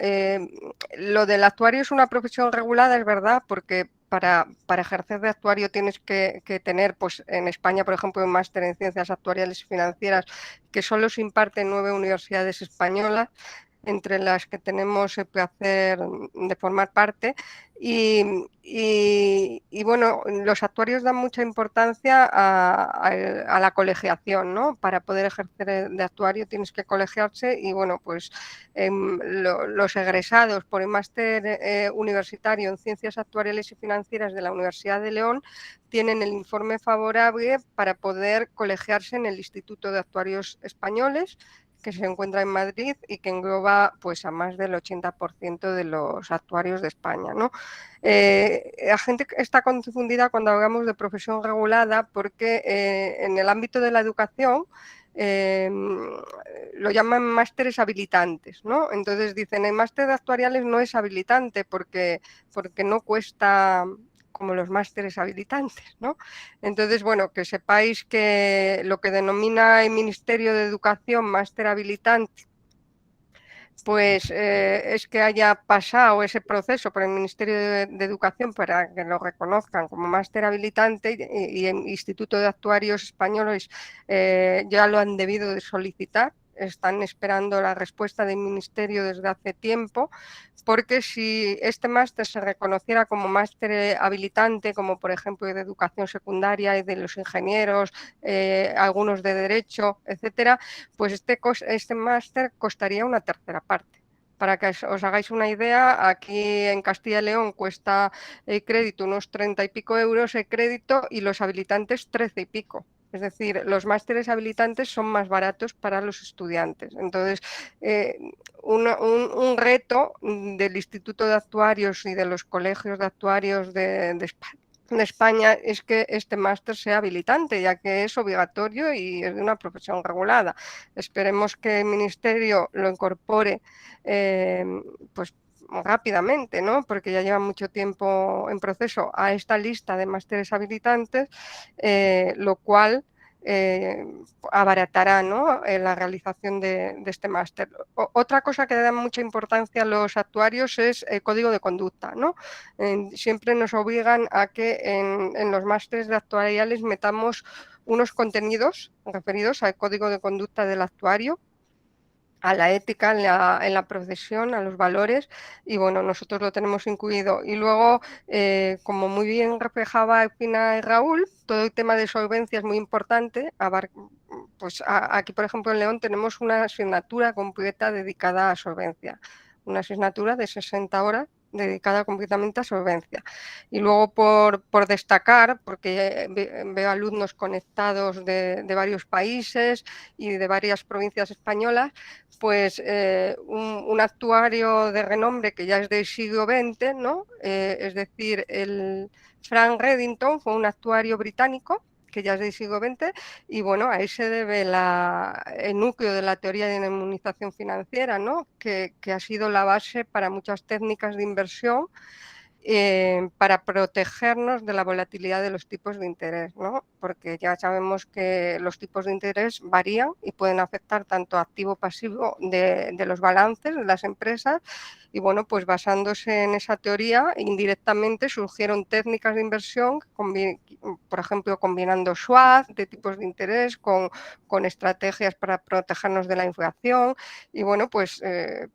Lo del actuario es una profesión regulada, es verdad, porque para ejercer de actuario tienes que tener, pues en España, por ejemplo, un máster en Ciencias Actuariales y Financieras, que solo se imparte en 9 universidades españolas, entre las que tenemos el placer de formar parte. Y bueno, los actuarios dan mucha importancia a la colegiación, ¿no? Para poder ejercer de actuario tienes que colegiarse y, bueno, pues los egresados por el máster universitario en Ciencias Actuariales y Financieras de la Universidad de León tienen el informe favorable para poder colegiarse en el Instituto de Actuarios Españoles, que se encuentra en Madrid y que engloba pues a más del 80% de los actuarios de España, ¿no? La gente está confundida cuando hablamos de profesión regulada porque en el ámbito de la educación lo llaman másteres habilitantes, ¿no? Entonces dicen, el máster de actuariales no es habilitante porque no cuesta como los másteres habilitantes, ¿no? Entonces, bueno, que sepáis que lo que denomina el Ministerio de Educación máster habilitante, pues es que haya pasado ese proceso por el Ministerio de Educación para que lo reconozcan como máster habilitante y el Instituto de Actuarios Españoles ya lo han debido de solicitar. Están esperando la respuesta del Ministerio desde hace tiempo, porque si este máster se reconociera como máster habilitante, como por ejemplo de educación secundaria y de los ingenieros, algunos de derecho, etcétera, pues este máster costaría una tercera parte. Para que os hagáis una idea, aquí en Castilla y León cuesta el crédito unos 30 y pico euros el crédito y los habilitantes 13 y pico. Es decir, los másteres habilitantes son más baratos para los estudiantes. Entonces, un reto del Instituto de Actuarios y de los colegios de actuarios de España es que este máster sea habilitante, ya que es obligatorio y es de una profesión regulada. Esperemos que el Ministerio lo incorpore pues rápidamente, ¿no? Porque ya lleva mucho tiempo en proceso a esta lista de másteres habilitantes, lo cual abaratará, ¿no? La realización de este máster. Otra cosa que le da mucha importancia a los actuarios es el código de conducta, ¿no? Siempre nos obligan a que en los másteres de actuariales metamos unos contenidos referidos al código de conducta del actuario, a la ética en la profesión, a los valores, y bueno, nosotros lo tenemos incluido. Y luego, como muy bien reflejaba Espina y Raúl, todo el tema de solvencia es muy importante. Pues aquí, por ejemplo, en León tenemos una asignatura completa dedicada a solvencia, una asignatura de 60 horas dedicada completamente a solvencia. Y luego por destacar, porque veo alumnos conectados de varios países y de varias provincias españolas, pues un actuario de renombre que ya es del siglo XX, ¿no? Es decir, el Frank Reddington fue un actuario británico que ya es del siglo XX, y bueno, a ahí se debe el núcleo de la teoría de la inmunización financiera, ¿no? Que ha sido la base para muchas técnicas de inversión para protegernos de la volatilidad de los tipos de interés, ¿no? Porque ya sabemos que los tipos de interés varían y pueden afectar tanto activo pasivo de los balances de las empresas, y bueno, pues basándose en esa teoría, indirectamente surgieron técnicas de inversión, por ejemplo, combinando swap de tipos de interés con estrategias para protegernos de la inflación, y bueno, pues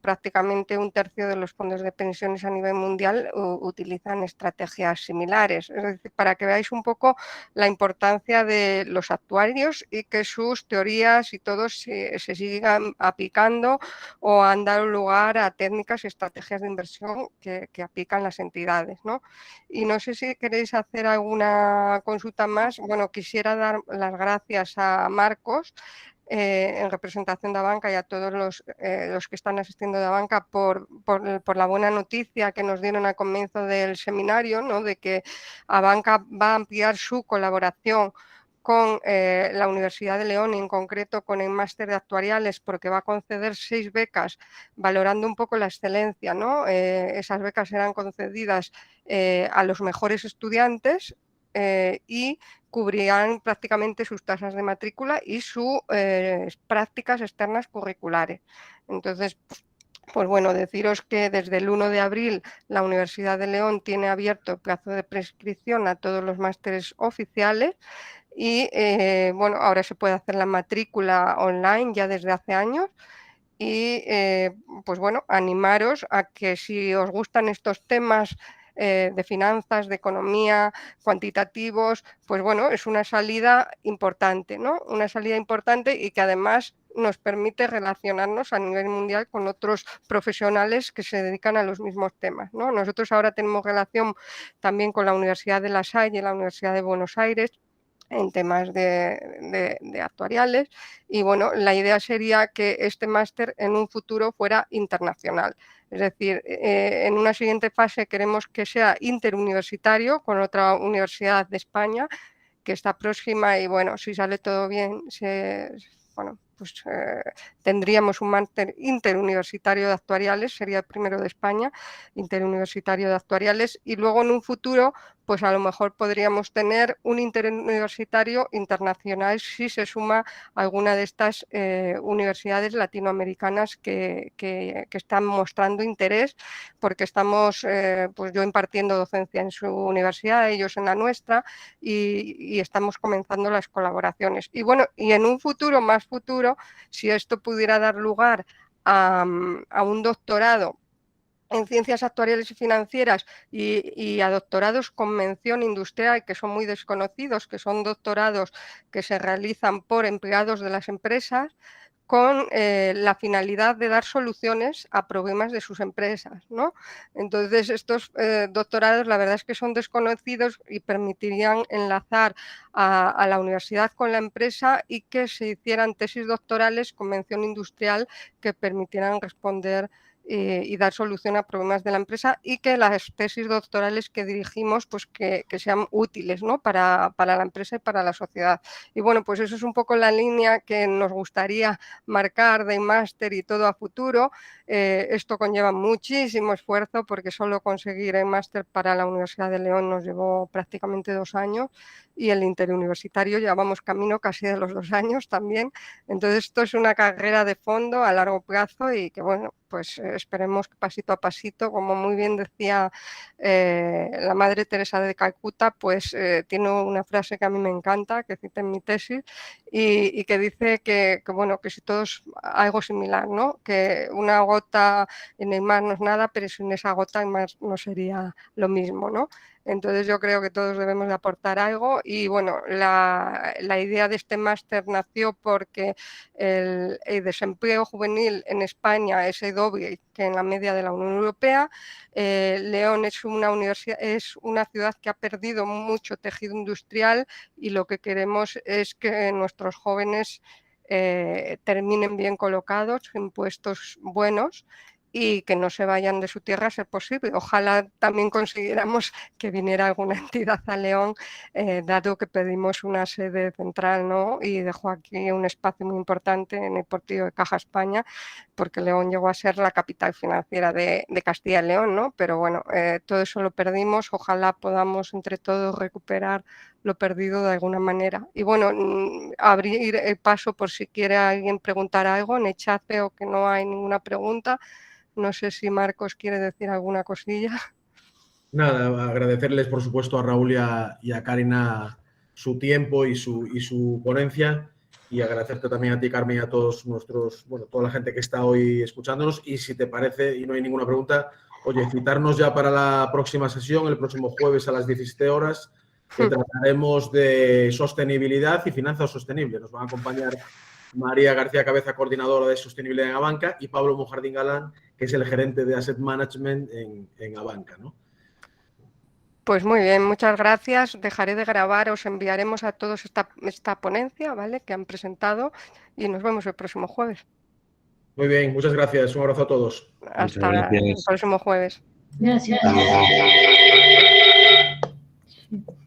prácticamente un tercio de los fondos de pensiones a nivel mundial utilizan estrategias similares. Es decir, para que veáis un poco la importancia de los actuarios y que sus teorías y todo se sigan aplicando o han dado lugar a técnicas y estrategias de inversión que aplican las entidades, ¿no? Y no sé si queréis hacer alguna consulta más. Bueno, quisiera dar las gracias a Marcos en representación de Abanca y a todos los que están asistiendo de Abanca por la buena noticia que nos dieron al comienzo del seminario, ¿no? De que Abanca va a ampliar su colaboración con la Universidad de León y en concreto con el máster de actuariales, porque va a conceder 6 becas valorando un poco la excelencia, ¿no? Esas becas serán concedidas a los mejores estudiantes y cubrirán prácticamente sus tasas de matrícula y sus prácticas externas curriculares. Entonces, pues bueno, deciros que desde el 1 de abril la Universidad de León tiene abierto el plazo de prescripción a todos los másteres oficiales y bueno, ahora se puede hacer la matrícula online ya desde hace años. Y pues bueno, animaros a que si os gustan estos temas de finanzas, de economía, cuantitativos, pues bueno, es una salida importante, ¿no? Una salida importante y que además nos permite relacionarnos a nivel mundial con otros profesionales que se dedican a los mismos temas, ¿no? Nosotros ahora tenemos relación también con la Universidad de La Salle y la Universidad de Buenos Aires en temas de actuariales, y bueno, la idea sería que este máster en un futuro fuera internacional. Es decir, en una siguiente fase queremos que sea interuniversitario con otra universidad de España que está próxima, y bueno, si sale todo bien, bueno, pues tendríamos un máster interuniversitario de actuariales, sería el primero de España, interuniversitario de actuariales, y luego en un futuro pues a lo mejor podríamos tener un interuniversitario internacional si se suma alguna de estas universidades latinoamericanas que están mostrando interés, porque estamos, pues yo impartiendo docencia en su universidad, ellos en la nuestra, y estamos comenzando las colaboraciones. Y bueno, y en un futuro, más futuro, si esto pudiera dar lugar a un doctorado en ciencias actuariales y financieras y a doctorados con mención industrial, que son muy desconocidos, que son doctorados que se realizan por empleados de las empresas, con la finalidad de dar soluciones a problemas de sus empresas, ¿no? Entonces, estos doctorados la verdad es que son desconocidos y permitirían enlazar a la universidad con la empresa y que se hicieran tesis doctorales con mención industrial que permitieran responder y dar solución a problemas de la empresa, y que las tesis doctorales que dirigimos pues que sean útiles, ¿no? para la empresa y para la sociedad. Y bueno, pues eso es un poco la línea que nos gustaría marcar de máster y todo a futuro. Esto conlleva muchísimo esfuerzo porque solo conseguir el máster para la Universidad de León nos llevó prácticamente 2 años, y el interuniversitario llevamos camino casi de los 2 años también. Entonces esto es una carrera de fondo a largo plazo y que bueno, pues esperemos que pasito a pasito, como muy bien decía la Madre Teresa de Calcuta, pues tiene una frase que a mí me encanta, que cita en mi tesis, y que dice bueno, que si todos algo similar, ¿no? Que una gota en el mar no es nada, pero sin esa gota el mar no sería lo mismo, ¿no? Entonces yo creo que todos debemos de aportar algo, y bueno, la idea de este máster nació porque el desempleo juvenil en España es el doble que en la media de la Unión Europea. León es una ciudad que ha perdido mucho tejido industrial, y lo que queremos es que nuestros jóvenes terminen bien colocados en puestos buenos y que no se vayan de su tierra a ser posible. Ojalá también consiguiéramos que viniera alguna entidad a León, dado que pedimos una sede central, ¿no? Y dejó aquí un espacio muy importante en el portillo de Caja España, porque León llegó a ser la capital financiera de Castilla y León, ¿no? Pero bueno, todo eso lo perdimos. Ojalá podamos entre todos recuperar lo perdido de alguna manera. Y bueno, abrir el paso por si quiere alguien preguntar algo. En el chat veo que no hay ninguna pregunta. No sé si Marcos quiere decir alguna cosilla. Nada, agradecerles, por supuesto, a Raúl y a Karina su tiempo y su ponencia, y agradecerte también a ti, Carmen, y a todos toda la gente que está hoy escuchándonos. Y si te parece y no hay ninguna pregunta, oye, citarnos ya para la próxima sesión, el próximo jueves a las 17 horas, que trataremos de sostenibilidad y finanzas sostenibles. Nos van a acompañar María García Cabeza, coordinadora de sostenibilidad en Abanca, y Pablo Mujardín Galán, que es el gerente de Asset Management en Abanca, ¿no? Pues muy bien, muchas gracias. Dejaré de grabar, os enviaremos a todos esta ponencia, ¿vale?, que han presentado, y nos vemos el próximo jueves. Muy bien, muchas gracias. Un abrazo a todos. Hasta Muchas gracias. el próximo jueves. Gracias. Hasta luego.